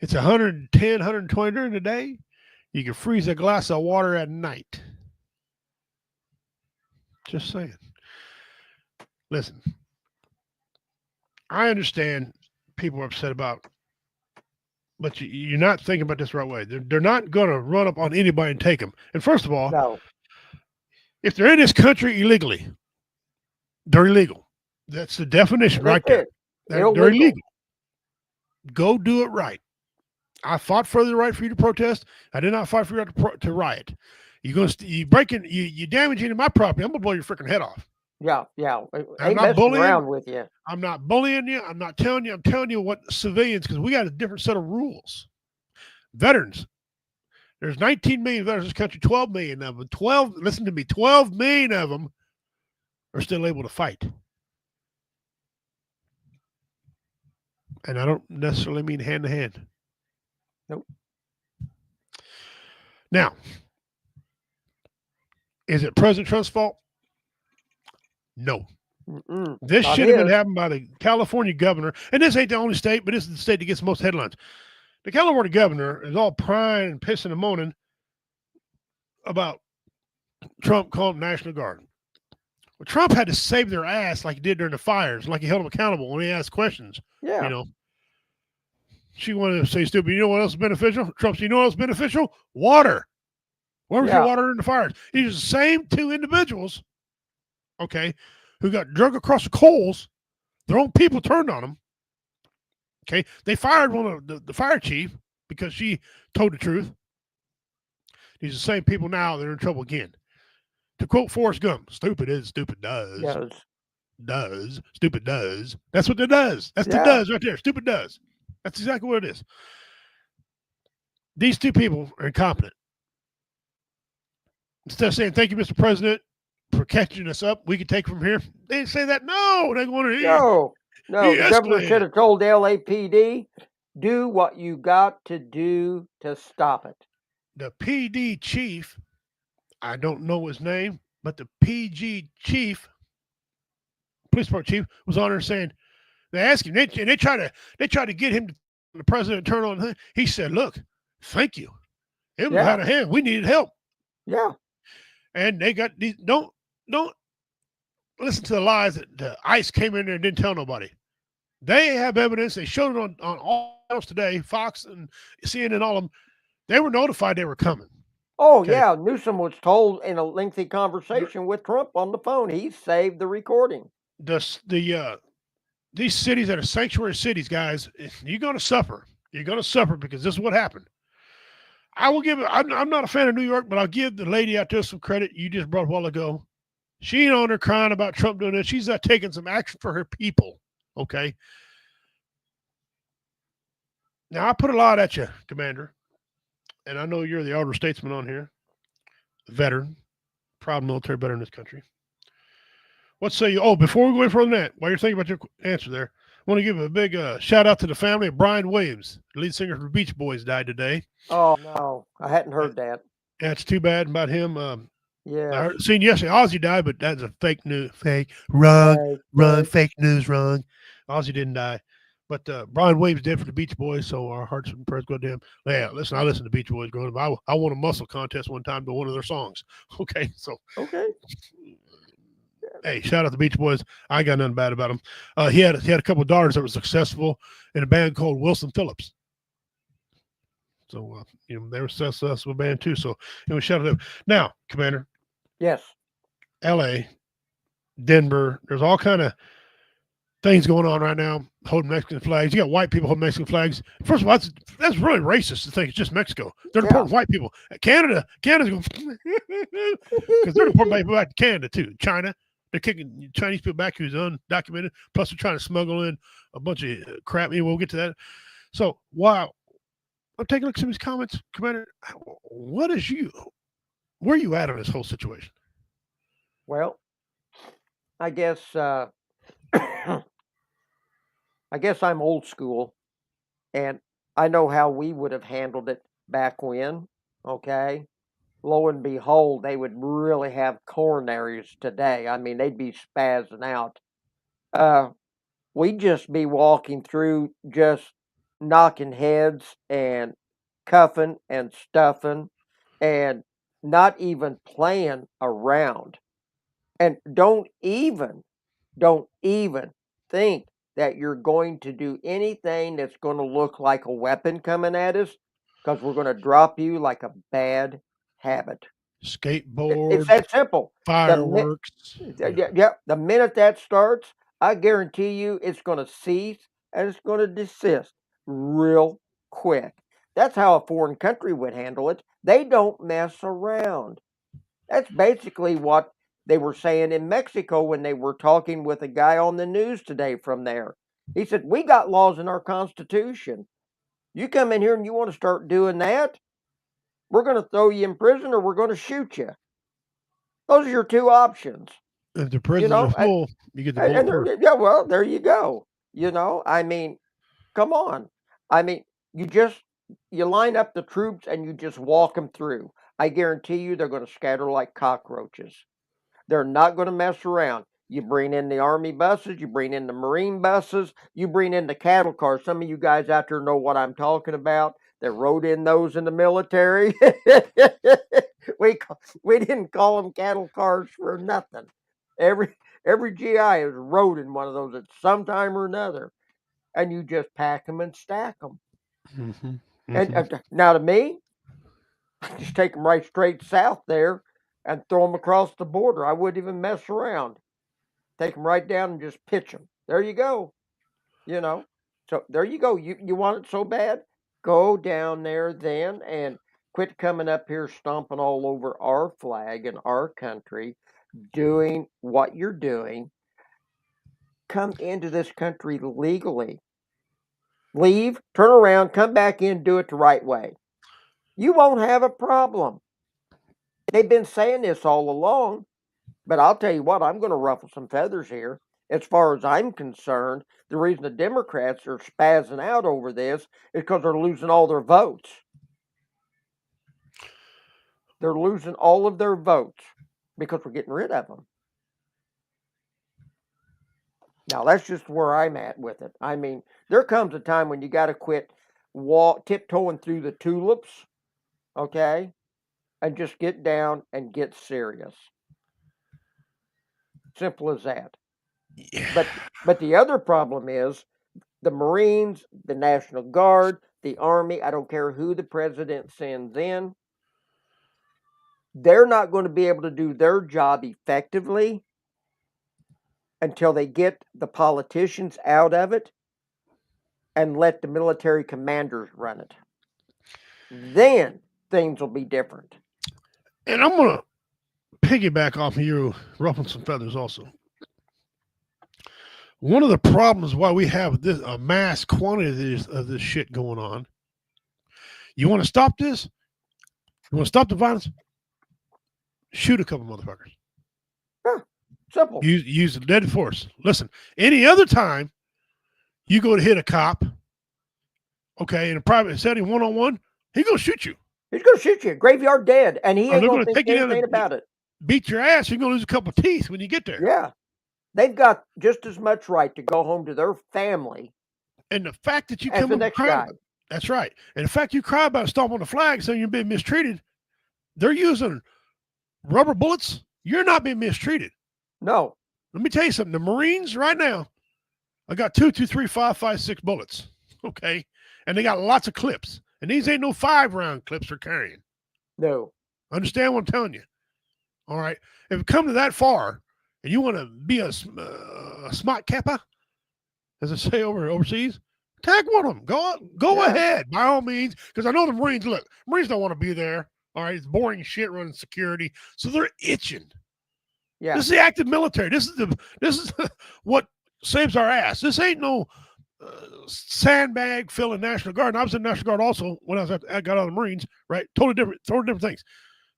It's 110, 120 during the day. You can freeze a glass of water at night. Just saying. Listen, I understand people are upset about, but you're not thinking about this the right way. They're not going to run up on anybody and take them. And first of all, No. if they're in this country illegally, they're illegal. That's the definition right there. They're illegal. Go do it right. I fought for the right for you to protest. I did not fight for you to riot. You breaking, you damaging my property. I'm gonna blow your freaking head off. Yeah. I'm Ain't not messing bullying around with you. I'm not bullying you. I'm not telling you. I'm telling you what civilians, because we got a different set of rules. Veterans. There's 19 million veterans in this country. 12 million of them. 12 million of them are still able to fight. And I don't necessarily mean hand to hand. Nope. Now, is it President Trump's fault? No. This should have been happened by the California governor. And this ain't the only state, but this is the state that gets most headlines. The California governor is all crying and pissing and moaning about Trump calling National Guard. Well, Trump had to save their ass like he did during the fires, like he held them accountable when he asked questions. Yeah. You know. She wanted to say stupid. You know what else is beneficial? Trump said, you know what else is beneficial? Water. Where was your water during the fires? These are the same two individuals, okay, who got drug across the coals. Their own people turned on them. Okay. They fired one of the fire chief because she told the truth. These are the same people now that are in trouble again. To quote Forrest Gump, stupid is, stupid does. Does. Stupid does. That's what it does. That's the does right there. Stupid does. That's exactly what it is. These two people are incompetent. Instead of saying, thank you, Mr. President, for catching us up, we can take from here. They didn't say that. No, they want to. No. The governor should have told LAPD, do what you got to do to stop it. The PD chief, I don't know his name, but the PG chief, police department chief, was on there saying, they asked him, and they try to get him to the president turn on. He said, look, thank you. It was out of hand. We needed help. Yeah. And they got these, don't listen to the lies that the ICE came in there and didn't tell nobody. They have evidence. They showed it on all else today, Fox and CNN, all of them. They were notified they were coming. Oh, yeah. Newsom was told in a lengthy conversation with Trump on the phone. He saved the recording. These cities that are sanctuary cities, guys, you're going to suffer. You're going to suffer because this is what happened. I will give it. I'm not a fan of New York, but I'll give the lady out there some credit you just brought a while ago. She ain't on there crying about Trump doing this. She's taking some action for her people. Okay. Now, I put a lot at you, Commander, and I know you're the elder statesman on here, veteran, proud military veteran in this country. What say you? Oh, before we go any further than that, while you're thinking about your answer there, I want to give a big shout out to the family of Brian Williams, the lead singer for the Beach Boys, died today. Oh, no. I hadn't heard that. Yeah, it's too bad about him. Yeah. I seen yesterday Ozzy died, but that's a fake news. Fake news, wrong. Ozzy didn't die. But Brian Williams did for the Beach Boys, so our hearts and prayers go to him. Yeah, listen, I listened to Beach Boys growing up. I won a muscle contest one time to one of their songs. Okay, so. Okay. Hey, shout out to Beach Boys. I ain't got nothing bad about him. He had a couple of daughters that were successful in a band called Wilson Phillips. So, they were a successful band too. So, shout out to them. Now, Commander. Yes. L.A., Denver, there's all kind of things going on right now, holding Mexican flags. You got white people holding Mexican flags. First of all, that's really racist to think it's just Mexico. They're deporting white people. Canada's going because they're deporting people back to Canada too. China, they're kicking Chinese people back who's undocumented. Plus, they're trying to smuggle in a bunch of crap. We'll get to that. So, wow. I'm taking a look at some of these comments, Commander. Where are you at on this whole situation? Well, I guess I'm old school, and I know how we would have handled it back when, okay? Lo and behold, they would really have coronaries today. I mean, they'd be spazzing out. We'd just be walking through, just knocking heads and cuffing and stuffing and not even playing around. And don't even think that you're going to do anything that's going to look like a weapon coming at us, because we're going to drop you like a bad habit. Skateboard. It's that simple. Fireworks. The minute that starts, I guarantee you it's going to cease and it's going to desist real quick. That's how a foreign country would handle it. They don't mess around. That's basically what they were saying in Mexico when they were talking with a guy on the news today from there. He said, we got laws in our Constitution. You come in here and you want to start doing that, we're going to throw you in prison or we're going to shoot you. Those are your two options. If the prisons are full, you get the bullet first. Yeah, well, there you go. I mean, come on. I mean, you line up the troops and you just walk them through. I guarantee you they're going to scatter like cockroaches. They're not going to mess around. You bring in the Army buses, you bring in the Marine buses, you bring in the cattle cars. Some of you guys out there know what I'm talking about. That rode in those in the military. We didn't call them cattle cars for nothing. Every GI is rode in one of those at some time or another, and you just pack them and stack them. Mm-hmm. And now to me, I just take them right straight south there and throw them across the border. I wouldn't even mess around. Take them right down and just pitch them. There you go. So there you go. You want it so bad? Go down there then and quit coming up here stomping all over our flag and our country, doing what you're doing. Come into this country legally. Leave, turn around, come back in, do it the right way. You won't have a problem. They've been saying this all along, but I'll tell you what, I'm going to ruffle some feathers here. As far as I'm concerned, the reason the Democrats are spazzing out over this is because they're losing all their votes. They're losing all of their votes because we're getting rid of them. Now, that's just where I'm at with it. I mean, there comes a time when you got to quit tiptoeing through the tulips, okay, and just get down and get serious. Simple as that. Yeah. But the other problem is the Marines, the National Guard, the Army, I don't care who the president sends in, they're not going to be able to do their job effectively until they get the politicians out of it and let the military commanders run it. Then things will be different. And I'm going to piggyback off of you ruffling some feathers also. One of the problems why we have a mass quantity of this shit going on, you want to stop this? You want to stop the violence? Shoot a couple motherfuckers. Yeah, simple. Use the deadly force. Listen, any other time you go to hit a cop, okay, in a private setting, one-on-one, he's going to shoot you. He's going to shoot you. Graveyard dead. And he ain't going to think anything about it. Beat your ass. You're going to lose a couple of teeth when you get there. Yeah. They've got just as much right to go home to their family. And the fact that you come up and cry, that's right. And the fact you cry about stomping the flag saying you're being mistreated, they're using rubber bullets. You're not being mistreated. No. Let me tell you something. The Marines right now, I got 2, 2, 3, 5, 5, 6 bullets. Okay. And they got lots of clips. And these ain't no 5-round clips they're carrying. No. Understand what I'm telling you? All right. If it come to that far, and you want to be a smart kappa, as I say overseas, tag one of them. Go ahead, by all means, because I know the Marines, Marines don't want to be there. All right, it's boring shit running security, so they're itching. Yeah, this is the active military. This is what saves our ass. This ain't no sandbag filling National Guard. And I was in National Guard also when I got out of the Marines. Right, totally different things.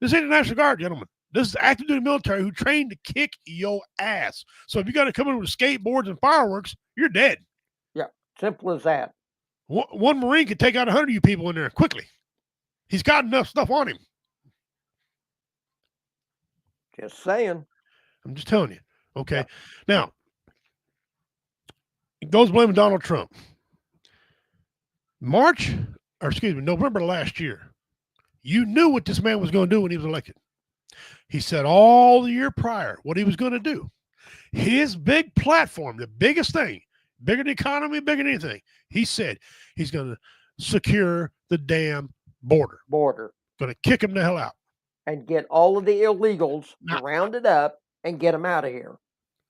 This ain't the National Guard, gentlemen. This is active duty military who trained to kick your ass. So if you got to come in with skateboards and fireworks, you're dead. Yeah, simple as that. One Marine could take out 100 of you people in there quickly. He's got enough stuff on him. Just saying. I'm just telling you. Okay. Yeah. Now, it goes blaming Donald Trump. November last year, you knew what this man was going to do when he was elected. He said all the year prior what he was going to do. His big platform, the biggest thing, bigger than the economy, bigger than anything, he said he's going to secure the damn border. Going to kick them the hell out. And get all of the illegals rounded up and get them out of here.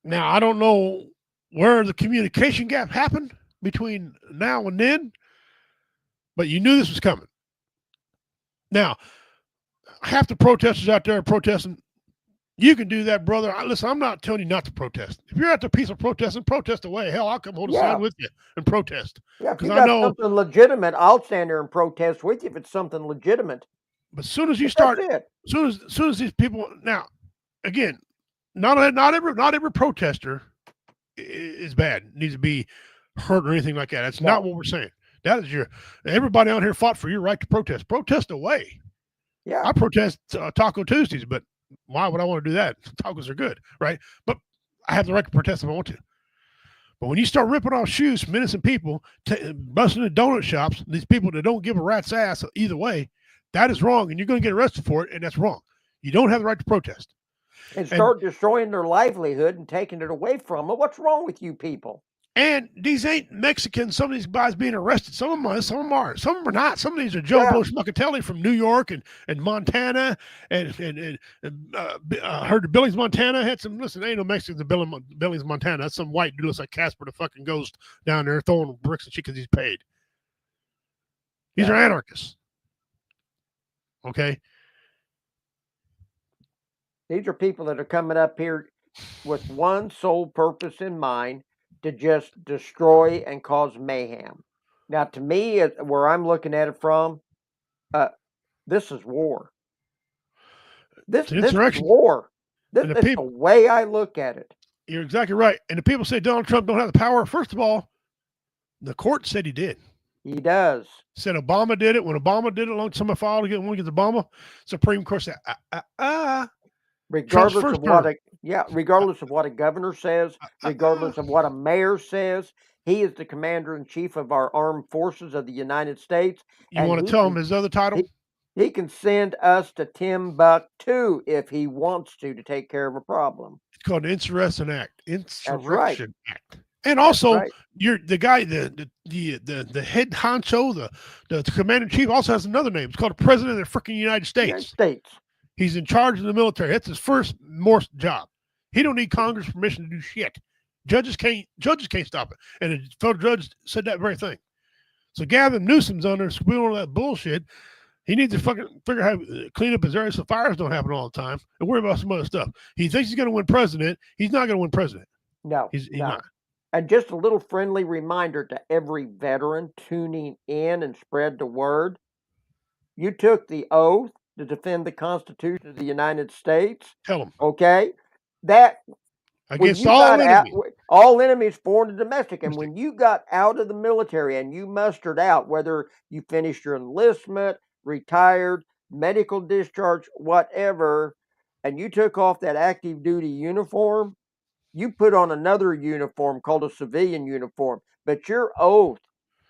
Now, I don't know where the communication gap happened between now and then, but you knew this was coming. Now, half the protesters out there are protesting. You can do that, brother. Listen, I'm not telling you not to protest. If you're at the peaceful protesting, protest away. Hell, I'll come hold a sign with you and protest. Yeah, if you got something legitimate, I'll stand there and protest with you if it's something legitimate. But as soon as you start, as soon as these people, now, again, not every protester is bad, needs to be hurt or anything like that. That's not what we're saying. That is everybody out here fought for your right to protest. Protest away. Yeah, I protest Taco Tuesdays, but why would I want to do that? Tacos are good, right? But I have the right to protest if I want to. But when you start ripping off shoes from innocent people, busting the donut shops, these people that don't give a rat's ass either way, that is wrong, and you're going to get arrested for it, and that's wrong. You don't have the right to protest. And start destroying their livelihood and taking it away from them. What's wrong with you people? And these ain't Mexicans. Some of these guys being arrested. Some of them are. Some of them are. Some of them are not. Some of these are Joe Blow Schmuckatelli from New York and Montana and heard of Billings, Montana. Had some. Listen, ain't no Mexicans in Billings, Montana. That's some white dude looks like Casper the fucking Ghost down there throwing bricks and shit because he's paid. These are anarchists. Okay. These are people that are coming up here with one sole purpose in mind, to just destroy and cause mayhem. Now, to me, where I'm looking at it from, this is war. This is war. This is the way I look at it. You're exactly right. And the people say Donald Trump don't have the power. First of all, the court said he did. He does. Said Obama did it. When Obama did it, long time I filed against Obama, Supreme Court said, regardless of what a governor says, regardless of what a mayor says, he is the commander-in-chief of our armed forces of the United States. You want to tell him his other title? He can send us to Timbuktu if he wants to take care of a problem. It's called the Insurrection Act. Insurrection Act. And also, you're the guy, the head honcho, the commander-in-chief also has another name. It's called the President of the freaking United States. He's in charge of the military. That's his first most job. He don't need Congress permission to do shit. Judges can't stop it. And the federal judge said that very thing. So Gavin Newsom's on there squealing all that bullshit. He needs to fucking figure out how to clean up his area so fires don't happen all the time and worry about some other stuff. He thinks he's going to win president. He's not going to win president. No, he's not. And just a little friendly reminder to every veteran tuning in and spread the word. You took the oath to defend the Constitution of the United States. Tell them. Okay? That against all enemies, foreign and domestic. And when you got out of the military and you mustered out, whether you finished your enlistment, retired, medical discharge, whatever, and you took off that active duty uniform, you put on another uniform called a civilian uniform. But your oath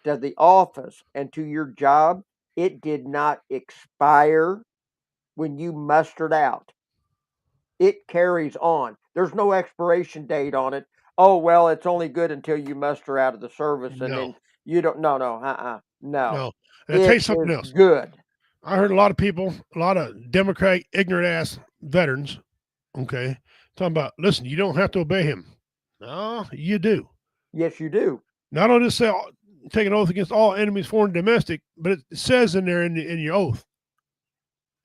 to the office and to your job, it did not expire when you mustered out. It carries on. There's no expiration date on it. Oh, well, it's only good until you muster out of the service. And then you don't, no. No. And I'll tell you something else. Good. I heard a lot of people, a lot of Democrat ignorant ass veterans, okay, talking about, listen, you don't have to obey him. No, you do. Yes, you do. Not only say take an oath against all enemies, foreign and domestic, but it says in there in your oath,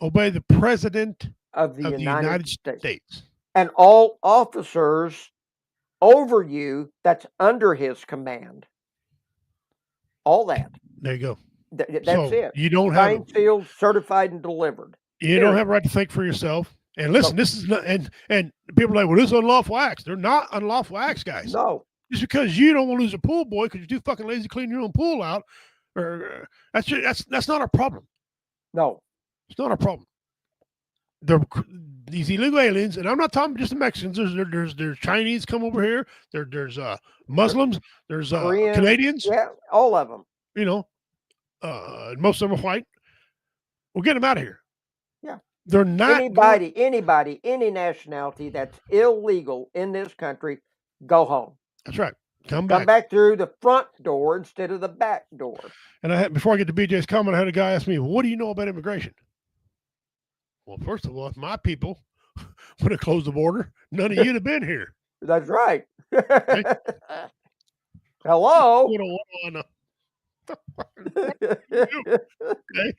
obey the President of the United States. And all officers over you that's under his command. All that. There you go. That's it. You don't have sealed, certified, and delivered. You don't have a right to think for yourself. And listen, this is not, and people are like, well, this is unlawful acts. They're not unlawful acts, guys. No. Just because you don't want to lose a pool boy because you're too fucking lazy to clean your own pool out, or that's not a problem. No. It's not a problem. These illegal aliens, and I'm not talking just the Mexicans. There's Chinese come over here. There's Muslims. There's Koreans, Canadians. Yeah, all of them. You know, most of them are white. We'll get them out of here. Yeah. They're not anybody, any nationality that's illegal in this country, go home. That's right. Come back through the front door instead of the back door. And before I get to BJ's comment, I had a guy ask me, "What do you know about immigration?" Well, first of all, if my people would have closed the border, none of you'd have been here. That's right. Okay? Hello. What do I know? Okay?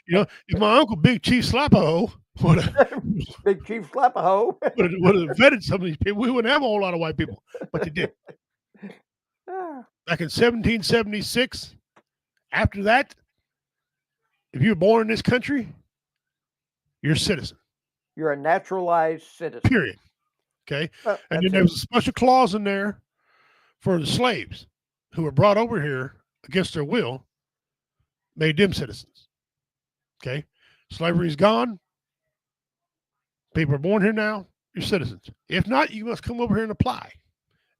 You know, if my uncle Big Chief Slapaho would have Big Chief Slapaho would have vetted some of these people, we wouldn't have a whole lot of white people, but they did. Back in 1776, after that, if you were born in this country, you're a citizen. You're a naturalized citizen. Period. Okay? And then there was a special clause in there for the slaves who were brought over here against their will, made them citizens. Okay? Slavery's gone. People are born here now, you're citizens. If not, you must come over here and apply.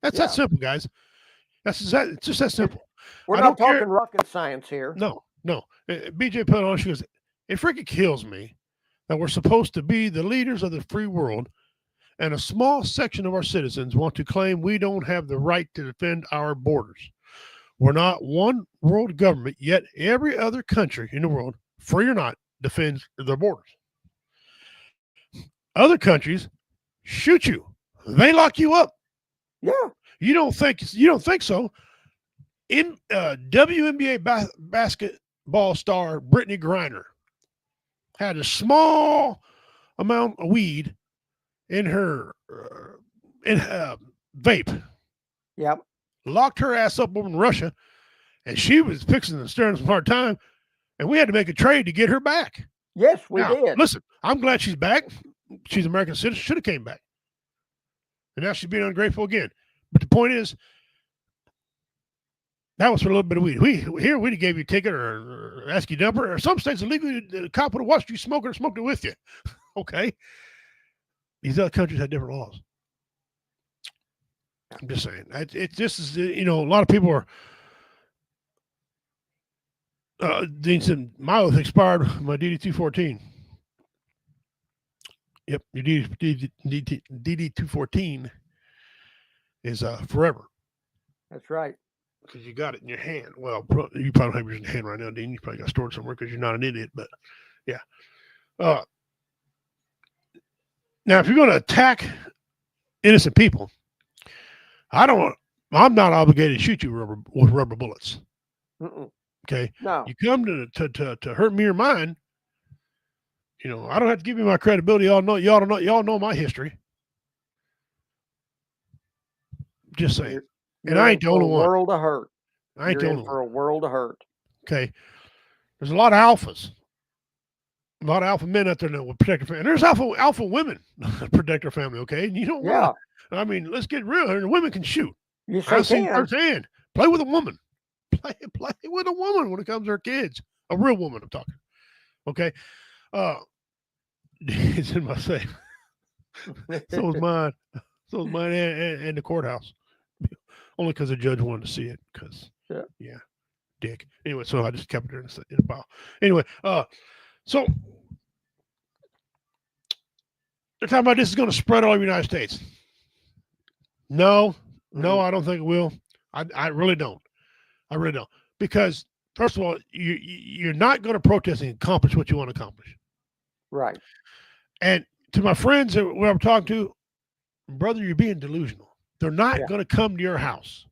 That's that simple, guys. It's just that simple. We're not talking rocket science here. No. BJ put on, she goes, it freaking kills me that we're supposed to be the leaders of the free world, and a small section of our citizens want to claim we don't have the right to defend our borders. We're not one world government, yet every other country in the world, free or not, defends their borders. Other countries shoot you. They lock you up. Yeah. You don't think so? In WNBA basketball star Brittany Griner had a small amount of weed in her vape. Yep. Locked her ass up over in Russia, and she was fixing and staring some hard time, and we had to make a trade to get her back. Yes, we did. Listen, I'm glad she's back. She's an American citizen. Should have came back. And now she's being ungrateful again. But the point is, that was for a little bit of weed. We'd gave you a ticket or ask you dumper, or some states illegally, the cop would have watched you smoke it or smoked it with you. Okay? These other countries had different laws. I'm just saying. It just is, a lot of people are. Dean said, my oath expired, my DD-214. Yep, your DD-214 is forever. That's right. Because you got it in your hand. Well, you probably don't have yours in your hand right now, Dean. You probably got it stored somewhere because you're not an idiot. But yeah. Now, if you're going to attack innocent people, I'm not obligated to shoot you with rubber bullets. Mm-mm. Okay. No. You come to hurt me or mine. I don't have to give you my credibility. Y'all know my history. Just saying. And I ain't the only one. World of hurt. I ain't the only one. For a world of hurt. Okay. There's a lot of alphas. A lot of alpha men out there that will protect their family. And there's alpha women that protect their family, okay? And you don't want to. I mean, let's get real here. The women can shoot. Yes, I've seen can. firsthand. Play with a woman. Play with a woman when it comes to her kids. A real woman, I'm talking. Okay? It's in my safe. So is mine. So is mine and the courthouse. Only because the judge wanted to see it. Because, yeah, dick. Anyway, so I just kept it there in the pile. Anyway, so they're talking about this is going to spread all over the United States. No, I don't think it will. I really don't. I really don't. Because, first of all, you're not going to protest and accomplish what you want to accomplish. Right. And to my friends that I'm talking to, brother, you're being delusional. They're not going to come to your house.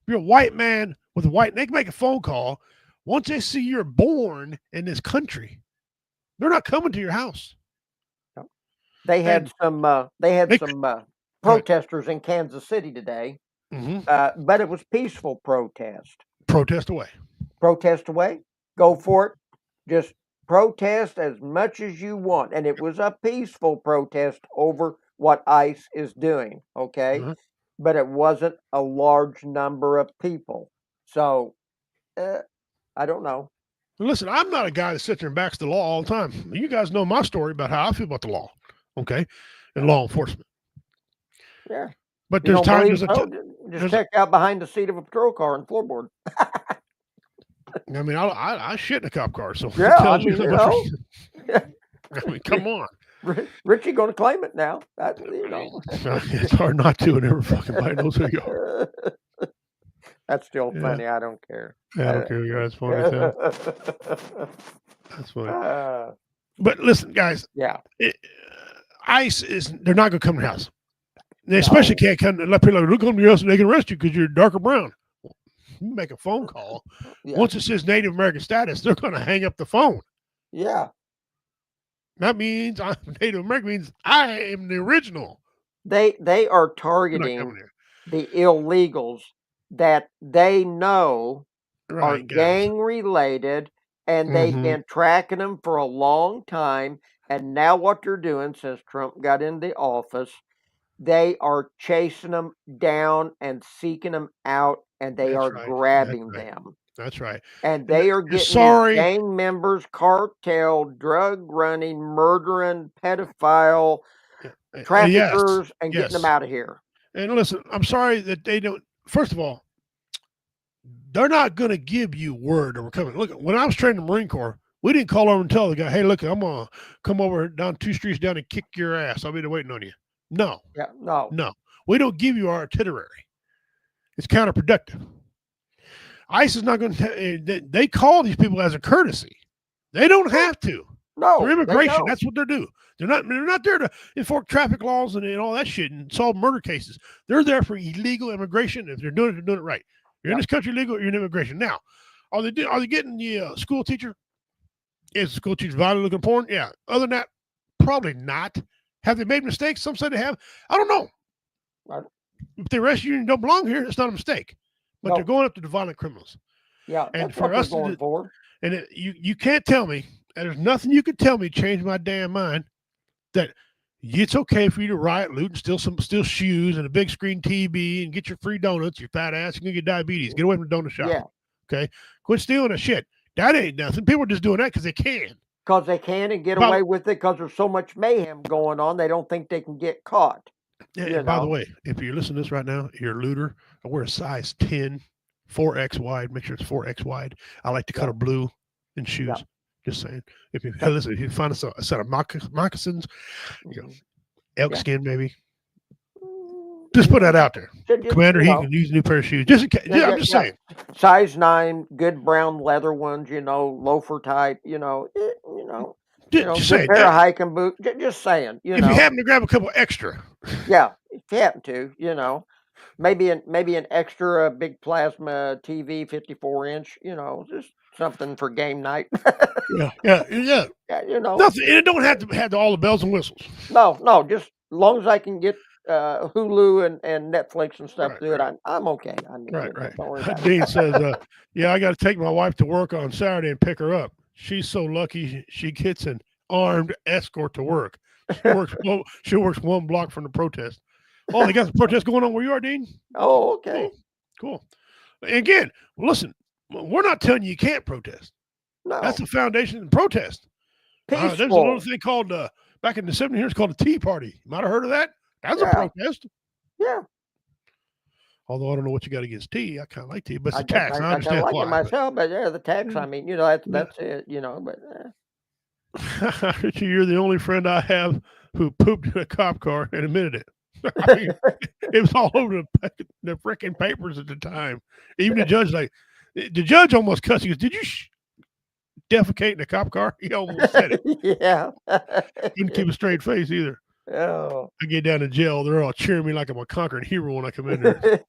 If you're a white man with a white, they can make a phone call. Once they see you're born in this country, they're not coming to your house. They had some protesters in Kansas City today, but it was peaceful protest. Protest away. Protest away. Go for it. Just protest as much as you want. And it was a peaceful protest over what ICE is doing, okay? But it wasn't a large number of people. So, I don't know. Listen, I'm not a guy that sits there and backs the law all the time. You guys know my story about how I feel about the law, okay? And law enforcement. Yeah. But there's times... Just check out behind the seat of a patrol car and floorboard. I mean, I shit in a cop car, so yeah, I mean, I mean, come on. Richie going to claim it now. That, you know. It's hard not to, and everybody knows who you are. That's still Yeah. funny. I don't care. I don't care. That's funny. That's funny. But listen, guys. Yeah. ICE they're not going to come to the house. They especially can't come and let people look on your house and they can arrest you because you're darker brown. You make a phone call. Yeah. Once it says Native American status, they're going to hang up the phone. Yeah. That means I'm Native American, means I am the original. They are targeting the illegals that they know are gang related, and they've been tracking them for a long time. And now what they're doing, since Trump got in the office, they are chasing them down and seeking them out, and they are grabbing them. That's right. And they are getting gang members, cartel, drug running, murdering, pedophile, traffickers, and getting them out of here. And listen, I'm sorry that they don't. First of all, they're not going to give you word that we're coming. Look, when I was training the Marine Corps, we didn't call over and tell the guy, hey, look, I'm going to come over down 2 streets down and kick your ass. I'll be there waiting on you. No. Yeah, no. No. We don't give you our itinerary. It's counterproductive. ICE is not going to, they call these people as a courtesy. They don't have to. No. For immigration, that's what they're doing. They're not there to enforce traffic laws and all that shit and solve murder cases. They're there for illegal immigration. If they're doing it right. You're in this country legal, you're in immigration. Now, are they getting the school teacher? Is the school teacher violently looking porn? Yeah. Other than that, probably not. Have they made mistakes? Some say they have. I don't know. Right. If they arrest you and you don't belong here, it's not a mistake. But they're going after the violent criminals. Yeah. And for us to do, and you can't tell me, and there's nothing you can tell me to change my damn mind that it's okay for you to riot, loot, and steal shoes and a big screen TV and get your free donuts, your fat ass, you're gonna get diabetes. Get away from the donut shop. Yeah. Okay. Quit stealing that shit. That ain't nothing. People are just doing that because they can. Because they can and get away with it because there's so much mayhem going on. They don't think they can get caught. Yeah, by the way, if you're listening to this right now, you're a looter. I wear a size 10, 4X wide. Make sure it's 4X wide. I like the color blue in shoes. Yeah. Just saying. If you listen, if you find a set of moccasins, elk skin maybe. Just put that out there. Commander, he can use a new pair of shoes. Just in case. I'm just saying. Size 9, good brown leather ones, loafer type, Just saying. Pair of hiking boots. Just saying. If you happen to grab a couple extra. Yeah, if you happen to, maybe an extra big plasma TV, 54-inch, just something for game night. Yeah. Nothing. And it don't have to have all the bells and whistles. No, just as long as I can get Hulu and Netflix and stuff through it, I'm okay. I mean, right. Dean says, I got to take my wife to work on Saturday and pick her up. She's so lucky she gets an armed escort to work. She works 1 block from the protest. Oh, they got some protest going on where you are, Dean? Oh, okay. Cool. Again, listen, we're not telling you can't protest. No. That's the foundation of protest. Peaceful. There's another thing called, back in the 70s, called a Tea Party. You might have heard of that. That's a protest. Yeah. Although I don't know what you got against tea. I kind of like tea, but it's a tax. I understand I like why. it myself, but the tax, I mean, that's it, but. Richie, you're the only friend I have who pooped in a cop car and admitted it. I mean, it was all over the freaking papers at the time. Even the judge almost cussed. He goes, "Did you defecate in a cop car?" He almost said it. Yeah. Couldn't keep a straight face either. Oh. I get down to jail. They're all cheering me like I'm a conquering hero when I come in there.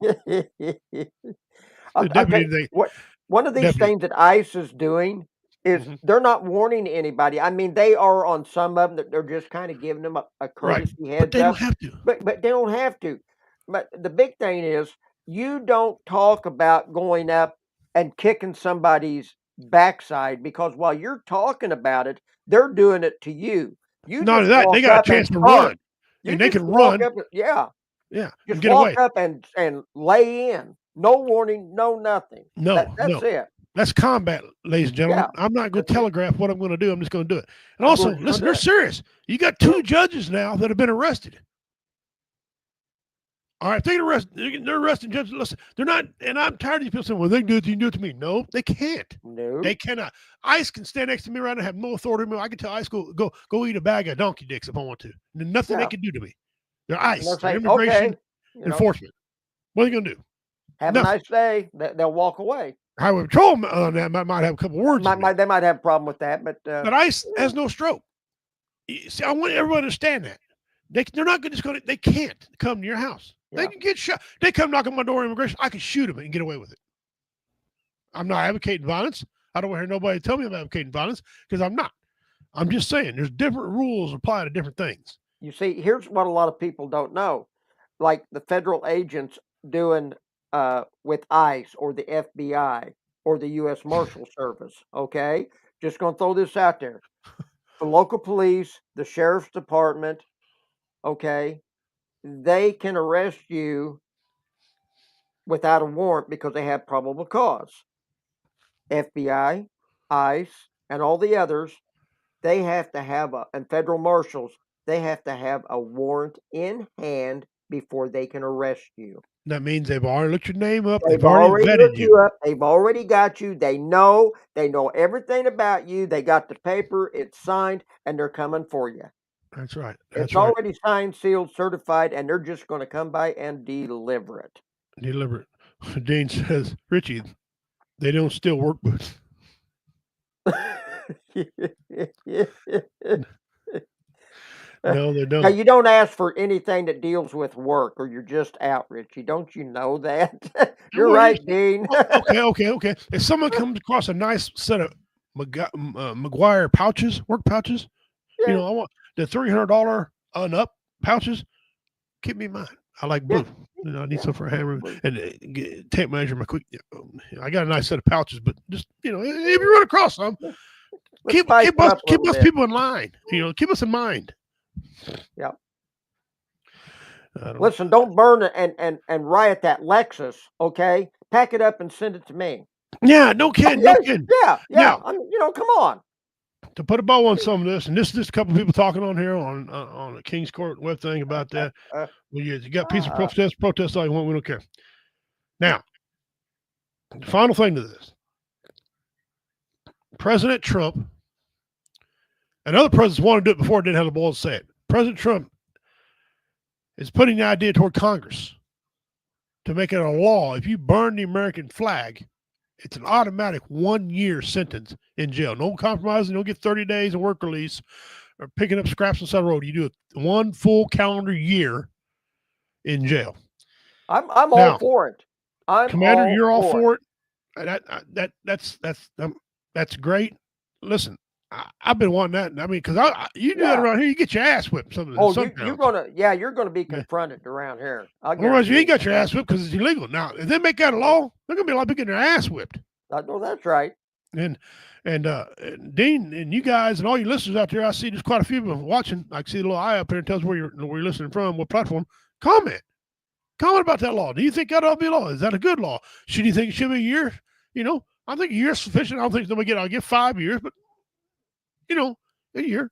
One of these things that ICE is doing is they're not warning anybody. I mean, they are on some of them that they're just kind of giving them a courtesy heads up. But they don't have to. But they don't have to. But the big thing is you don't talk about going up and kicking somebody's backside, because while you're talking about it, they're doing it to you. Not only that, they got a chance to run. And they can run. Yeah. Just get walk up and lay in. No warning, no nothing. That's it. That's combat, ladies and gentlemen. Yeah. I'm not going to telegraph what I'm going to do. I'm just going to do it. And also, listen, they're serious. You got 2 judges now that have been arrested. All right, if they arrest, they're arresting judges. Listen, they're not, and I'm tired of these people saying, well, they can do it, you can do it to me. No, they can't. No. They cannot. ICE can stand next to me right now and have no authority. I can tell ICE, go eat a bag of donkey dicks if I want to. And nothing they can do to me. They're ICE. They're They're saying, immigration okay, enforcement. What are they going to do? Have a nice day. They'll walk away. Highway Patrol on that might have a couple words. They might have a problem with that, but ICE has no stroke. See, I want everyone to understand that. They're not just going to, they can't come to your house. They can get shot. They come knock on my door, immigration, I can shoot them and get away with it. I'm not advocating violence. I don't want to hear nobody tell me I'm advocating violence because I'm not. I'm just saying there's different rules apply to different things. You see, here's what a lot of people don't know. Like the federal agents doing with ICE or the FBI or the U.S. Marshal Service, okay? Just going to throw this out there. The local police, the sheriff's department, okay, they can arrest you without a warrant because they have probable cause. FBI, ICE, and all the others, they have to have and federal marshals, they have to have a warrant in hand before they can arrest you. That means they've already looked your name up. They've already vetted you up. They've already got you. They know everything about you. They got the paper, it's signed, and they're coming for you. That's right. It's already signed, sealed, certified, and they're just going to come by and deliver it. Deliver it. Dean says, Richie, they don't steal work boots. No, they don't. Now, you don't ask for anything that deals with work, or you're just out, Richie. Don't you know that? You're right, Dean. Okay. If someone comes across a nice set of McGuire pouches, work pouches, I want the $300 and up pouches, keep me in mind. I like blue. I need some for a hammer and tape measure my quick. I got a nice set of pouches, but just if you run across some, keep us people in line. Keep us in mind. Yep. Listen, don't burn it and riot that Lexus, okay? Pack it up and send it to me. Yeah, no kidding. Yeah. Now, Come on. To put a bow on some of this, and this is a couple of people talking on here on the King's Court web thing about that. You got peace of protest all you want. We don't care. Now, the final thing to this: President Trump and other presidents wanted to do it before, didn't have the balls to say it. President Trump is putting the idea toward Congress to make it a law. If you burn the American flag, it's an automatic 1-year sentence in jail. No compromising. You don't get 30 days of work release or picking up scraps on the side of the road. You do it 1 full calendar year in jail. I'm all for it. Commander, you're all for it. That's great. Listen, I've been wanting that. I mean, because you do that around here, you get your ass whipped. You're gonna be confronted around here. Otherwise, you ain't got your ass whipped because it's illegal. Now, if they make that a law, they're gonna be a lot of people getting their ass whipped. I know that's right. And Dean and you guys and all your listeners out there, I see there's quite a few of them watching. I see the little eye up there and tells where you're listening from, what platform. Comment about that law. Do you think that ought to be a law? Is that a good law? Should you think it should be a year? I think a year is sufficient. I don't think I'll get 5 years, but a year.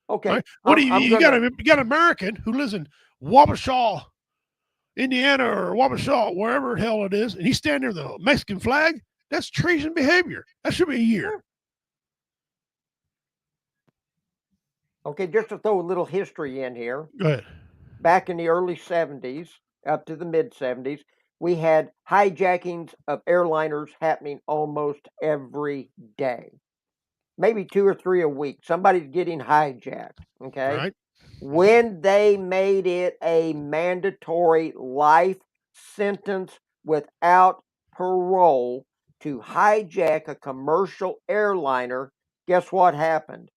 Okay. Right? What do you got an American who lives in Wabasha, Indiana, or Wabasha, wherever the hell it is, and he's standing there with a Mexican flag? That's treason behavior. That should be a year. Okay, just to throw a little history in here. Go ahead. Back in the early 70s, up to the mid 70s, we had hijackings of airliners happening almost every day. Maybe 2 or 3 a week. Somebody's getting hijacked. Okay. Right. When they made it a mandatory life sentence without parole to hijack a commercial airliner, guess what happened?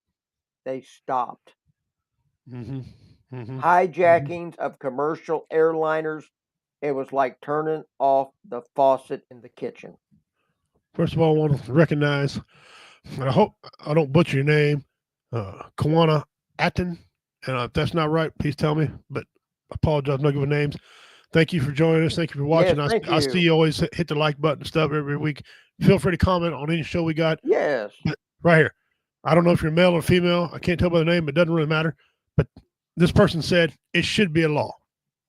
They stopped. Hijackings of commercial airliners. It was like turning off the faucet in the kitchen. First of all, I want to recognize, and I hope I don't butcher your name, Kawana Atten. And if that's not right, please tell me. But I apologize, I'm not giving names. Thank you for joining us. Thank you for watching. Yes, I see you always hit the like button and stuff every week. Feel free to comment on any show we got. Yes. But right here. I don't know if you're male or female. I can't tell by the name. It doesn't really matter. But this person said it should be a law.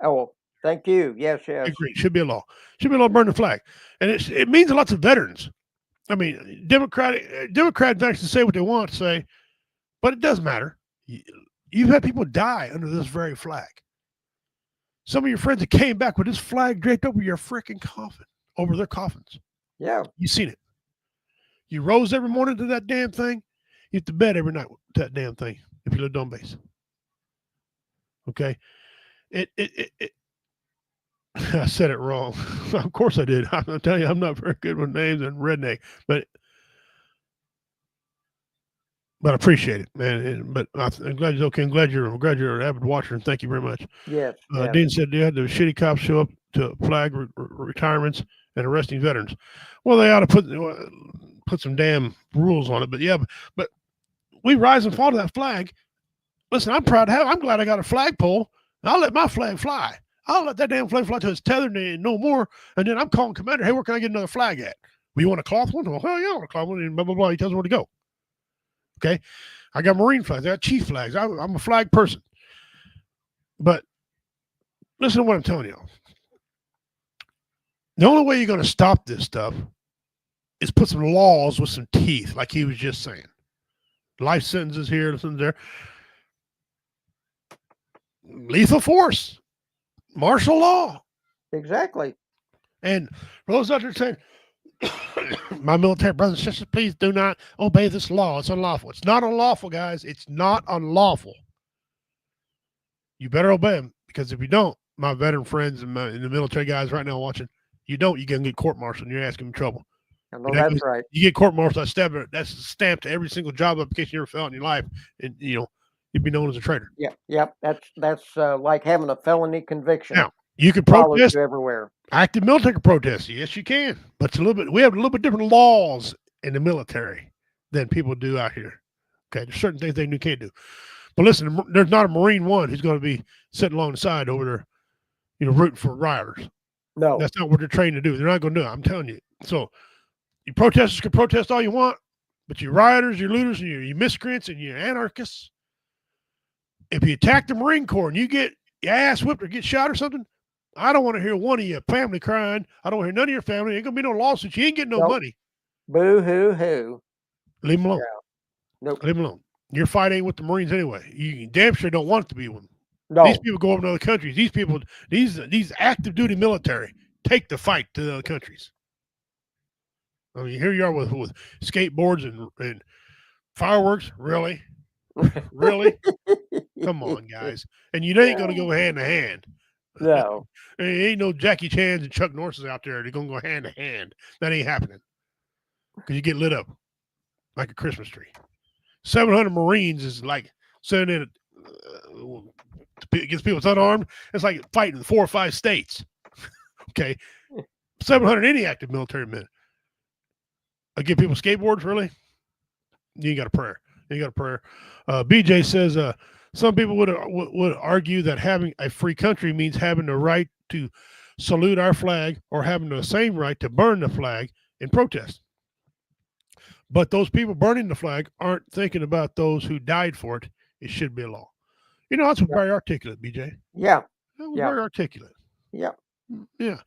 Oh, Thank you. Yes, yes. Agreed. Should be a law. Should be a law to burn the flag. And it means a lot to veterans. I mean, Democrat veterans can say what they want to say, but it does matter. You've had people die under this very flag. Some of your friends that came back with this flag draped over your freaking coffin, over their coffins. Yeah. You've seen it. You rose every morning to that damn thing. You have to bed every night with that damn thing if you lived on base. Okay? I said it wrong. Of course I did. I'm telling you, I'm not very good with names and redneck, but I appreciate it, man. But I'm glad it's okay. I'm glad you're an avid watcher, and thank you very much. Yes. Dean said they had the shitty cops show up to flag retirements and arresting veterans. Well, they ought to put some damn rules on it. But yeah, but we rise and fall to that flag. Listen, I'm proud to have. I'm glad I got a flagpole. I'll let my flag fly. I'll let that damn flag fly till it's tethered and no more. And then I'm calling commander, hey, where can I get another flag at? Well, you want a cloth one? Well, hell yeah, I want a cloth one. And blah, blah, blah. He tells me where to go. Okay. I got Marine flags. I got chief flags. I'm a flag person. But listen to what I'm telling you. The only way you're going to stop this stuff is put some laws with some teeth, like he was just saying. Life sentences here, sentences there. Lethal force. Martial law. Exactly. And for those out there saying, my military brothers and sisters, please do not obey this law. It's unlawful. It's not unlawful, guys. It's not unlawful. You better obey them, because if you don't, my veteran friends and the military guys right now watching, you don't, you're going to get court-martialed and you're asking them trouble. I know that's right. You get court-martialed, that's stamped to every single job application you ever filled in your life, and you'd be known as a traitor. Yeah, yep. That's like having a felony conviction. Now, you can protest everywhere. Active military protest. Yes, you can. But it's we have a little bit different laws in the military than people do out here. Okay, there's certain things they can't do. But listen, there's not a Marine one who's going to be sitting along the side over there, rooting for rioters. No. That's not what they're trained to do. They're not going to do it. I'm telling you. So you protesters can protest all you want, but you rioters, you looters, and you miscreants, and you anarchists, if you attack the Marine Corps and you get your ass whipped or get shot or something, I don't want to hear one of your family crying. I don't want to hear none of your family. Ain't going to be no lawsuits. You ain't getting no money. Boo-hoo-hoo. Leave them alone. Yeah. Nope. Leave them alone. Your fight ain't with the Marines anyway. You damn sure don't want it to be with them. No. These people go over to other countries. These people, these active duty military take the fight to the other countries. I mean, here you are with skateboards and fireworks. Really? Really? Come on, guys. And you ain't going to go hand to hand. No. There ain't no Jackie Chan's and Chuck Norris's out there. They're going to go hand to hand. That ain't happening. Because you get lit up like a Christmas tree. 700 Marines is like sending in against people that's unarmed. It's like fighting 4 or 5 states. Okay. 700 any active military men. I give people skateboards, really? You ain't got a prayer. You ain't got a prayer. BJ says, some people would argue that having a free country means having the right to salute our flag or having the same right to burn the flag in protest. But those people burning the flag aren't thinking about those who died for it. It should be a law. That's very articulate, BJ. Yeah. That was very articulate. Yeah. Yeah.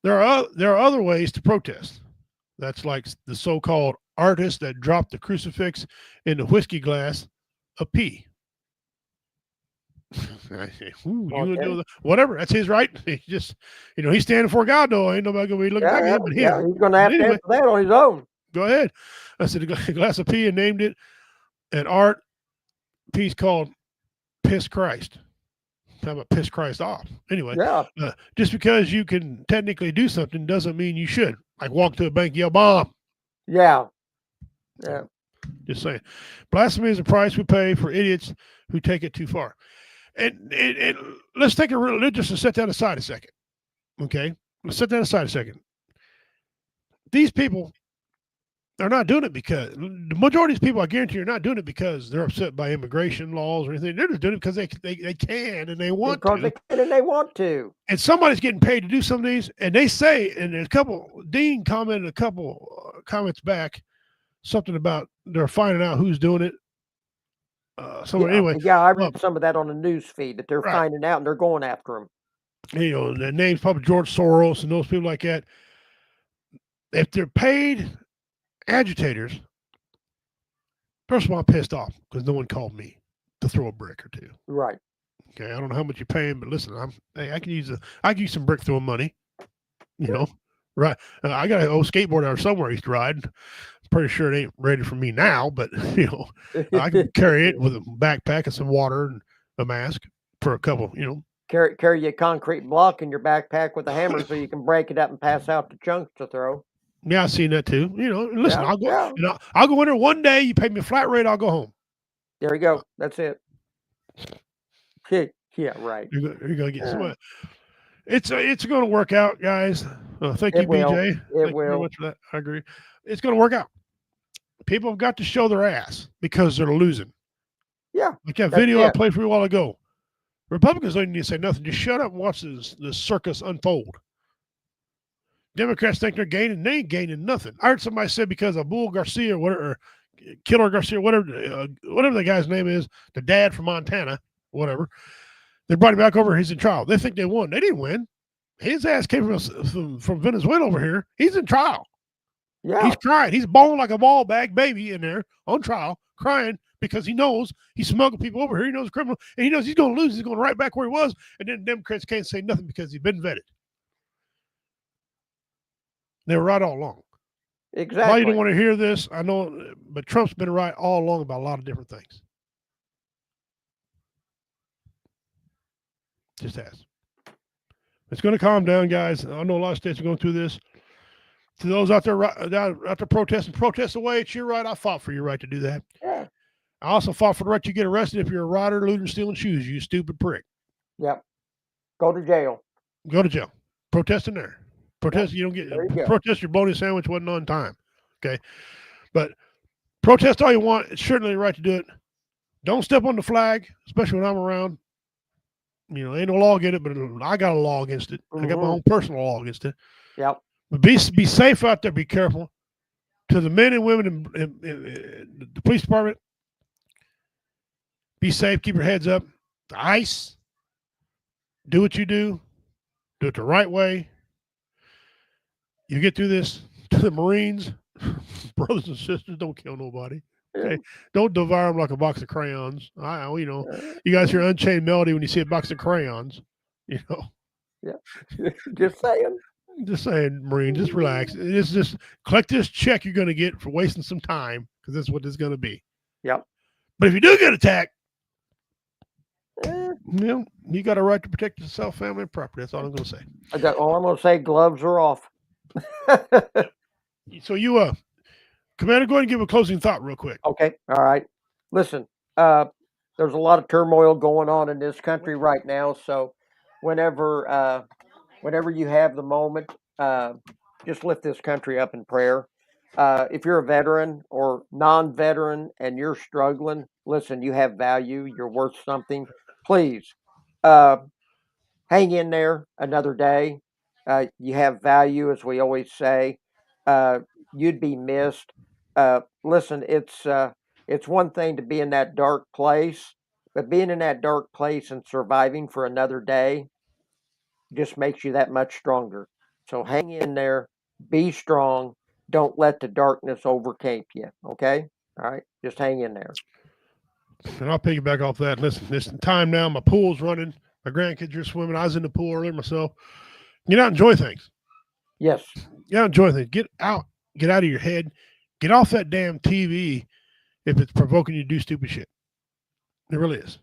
There are other ways to protest. That's like the so-called artist that dropped the crucifix in the whiskey glass of pee. Whatever. That's his right. He's just, he's standing for God, though. Ain't nobody going to be looking back at him but him. Yeah, he's going to have to answer that on his own. Go ahead. I said a glass of pee and named it an art piece called Piss Christ. How about piss Christ off? Anyway, just because you can technically do something doesn't mean you should. Like walk to a bank, yell bomb. Yeah. Yeah. Just saying. Blasphemy is a price we pay for idiots who take it too far. And let's take a religious and set that aside a second. Okay? Let's set that aside a second. These people are not doing it because the majority of these people, I guarantee, are not doing it because they're upset by immigration laws or anything. They're just doing it because they can and they want to. Because they can and they want to. And somebody's getting paid to do some of these. And they say, and there's Dean commented a couple comments back, something about they're finding out who's doing it. Anyway. Yeah, I read some of that on the news feed that they're finding out and they're going after them. the name's probably George Soros and those people like that. If they're paid agitators, first of all, I'm pissed off because no one called me to throw a brick or two. Right. Okay, I don't know how much you're paying, but listen, I can use some brick throwing money. Right? I got an old skateboard out somewhere I used to ride. Pretty sure it ain't ready for me now, but I can carry it with a backpack and some water and a mask for a couple. Carry a concrete block in your backpack with a hammer so you can break it up and pass out the chunks to throw. Yeah, I've seen that too. Listen, Yeah, I'll go. yeah. I'll go in there one day. You pay me a flat rate, I'll go home. There you go. That's it. Yeah, right. You're gonna get somebody. It's going to work out, guys. Thank you, It will. BJ. It Thank you very will. much for that. I agree. It's going to work out. People have got to show their ass because they're losing. Yeah. Like that that's video I it. played for you a while ago. Republicans don't need to say nothing. Just shut up and watch this circus unfold. Democrats think they're gaining. They ain't gaining nothing. I heard somebody say because of Bull Garcia, or Killer Garcia, whatever the guy's name is, the dad from Montana, whatever, they brought him back over. He's in trial. They think they won. They didn't win. His ass came from Venezuela over here. He's in trial. Yeah. He's crying. He's bawling like a ball bag baby in there on trial, crying because he knows he smuggled people over here. He knows he's a criminal, and he knows he's going to lose. He's going right back where he was, and then Democrats can't say nothing because he's been vetted. They were right all along. Exactly. Why you don't want to hear this, I know, but Trump's been right all along about a lot of different things. Just ask. It's going to calm down, guys. I know a lot of states are going through this. To those out there protesting, protest away. It's your right. I fought for your right to do that. Yeah. I also fought for the right to get arrested if you're a rider, looting, stealing shoes, you stupid prick. Yep. Go to jail. Go to jail. Protest in there. Protest. You don't get There you go. protest. Your bologna sandwich wasn't on time. Okay, but protest all you want. It's certainly the right to do it. Don't step on the flag, especially when I'm around. Ain't no law against it, but I got a law against it. I got my own personal law against it. Yep. But be safe out there. Be careful. To the men and women in the police department, be safe. Keep your heads up. The ICE, do what you do. Do it the right way. You get through this. To the Marines, brothers and sisters, don't kill nobody. Okay, don't devour them like a box of crayons. You guys hear Unchained Melody when you see a box of crayons. Yeah. Just saying. Just saying, Marine, just relax. It's just collect this check you're going to get for wasting some time, because that's what it's going to be. Yep. But if you do get attacked, you got a right to protect yourself, family, and property. That's all I'm going to say. All I'm going to say, gloves are off. So Commander, go ahead and give a closing thought real quick. Okay. All right. Listen, there's a lot of turmoil going on in this country right now. So whenever you have the moment, just lift this country up in prayer. If you're a veteran or non-veteran and you're struggling, listen, you have value. You're worth something. Please hang in there another day. You have value, as we always say. You'd be missed. Listen, it's one thing to be in that dark place, but being in that dark place and surviving for another day just makes you that much stronger. So hang in there, be strong. Don't let the darkness overtake you. Okay? All right. Just hang in there. And I'll piggyback off that. Listen, it's time now. My pool's running. My grandkids are swimming. I was in the pool earlier myself. Get out and enjoy things. Yes. Get out and enjoy things. Get out of your head. Get off that damn TV if it's provoking you to do stupid shit. It really is.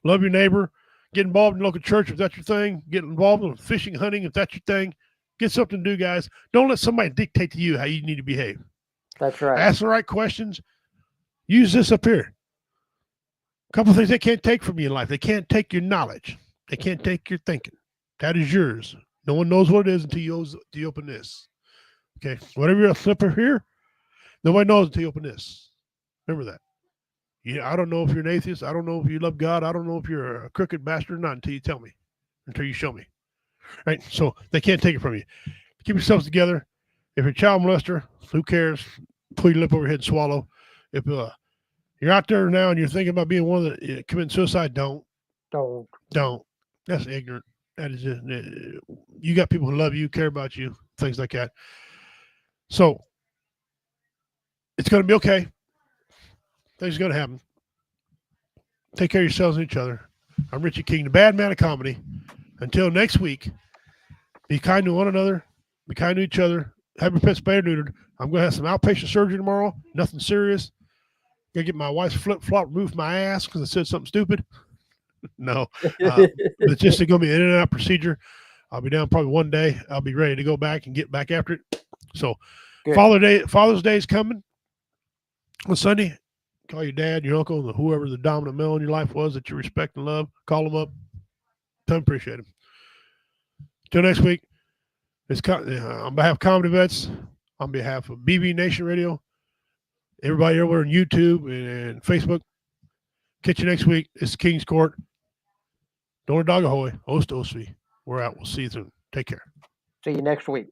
Love your neighbor. Get involved in local church if that's your thing. Get involved in fishing, hunting if that's your thing. Get something to do, guys. Don't let somebody dictate to you how you need to behave. That's right. Ask the right questions. Use this up here. A couple of things they can't take from you in life. They can't take your knowledge. They can't take your thinking. That is yours. No one knows what it is until you open this. Okay? Whatever you're a flipper here, nobody knows until you open this. Remember that. Yeah, I don't know if you're an atheist. I don't know if you love God. I don't know if you're a crooked bastard or not until you tell me, until you show me. Right? So they can't take it from you. Keep yourselves together. If you're a child molester, who cares? Pull your lip over your head and swallow. If you're out there now and you're thinking about being one that committing suicide, don't. That's ignorant. That is just, you got people who love you, care about you, things like that. So it's going to be okay. Things are going to happen. Take care of yourselves and each other. I'm Richie King, the bad man of comedy. Until next week, be kind to one another. Be kind to each other. Have your pets spayed or neutered. I'm going to have some outpatient surgery tomorrow. Nothing serious. Going to get my wife's flip-flop removed from my ass because I said something stupid. No. It's just going to be an in-and-out procedure. I'll be down probably one day. I'll be ready to go back and get back after it. So Good. Father's Day is coming on Sunday. Call your dad, your uncle, whoever the dominant male in your life was that you respect and love. Call them up. Tell them appreciate them. Till next week, it's on behalf of Comedy Vets, on behalf of BB Nation Radio, everybody everywhere on YouTube and Facebook. Catch you next week. It's King's Court. Donor Dog Ahoy. Ost Osvi. We're out. We'll see you soon. Take care. See you next week.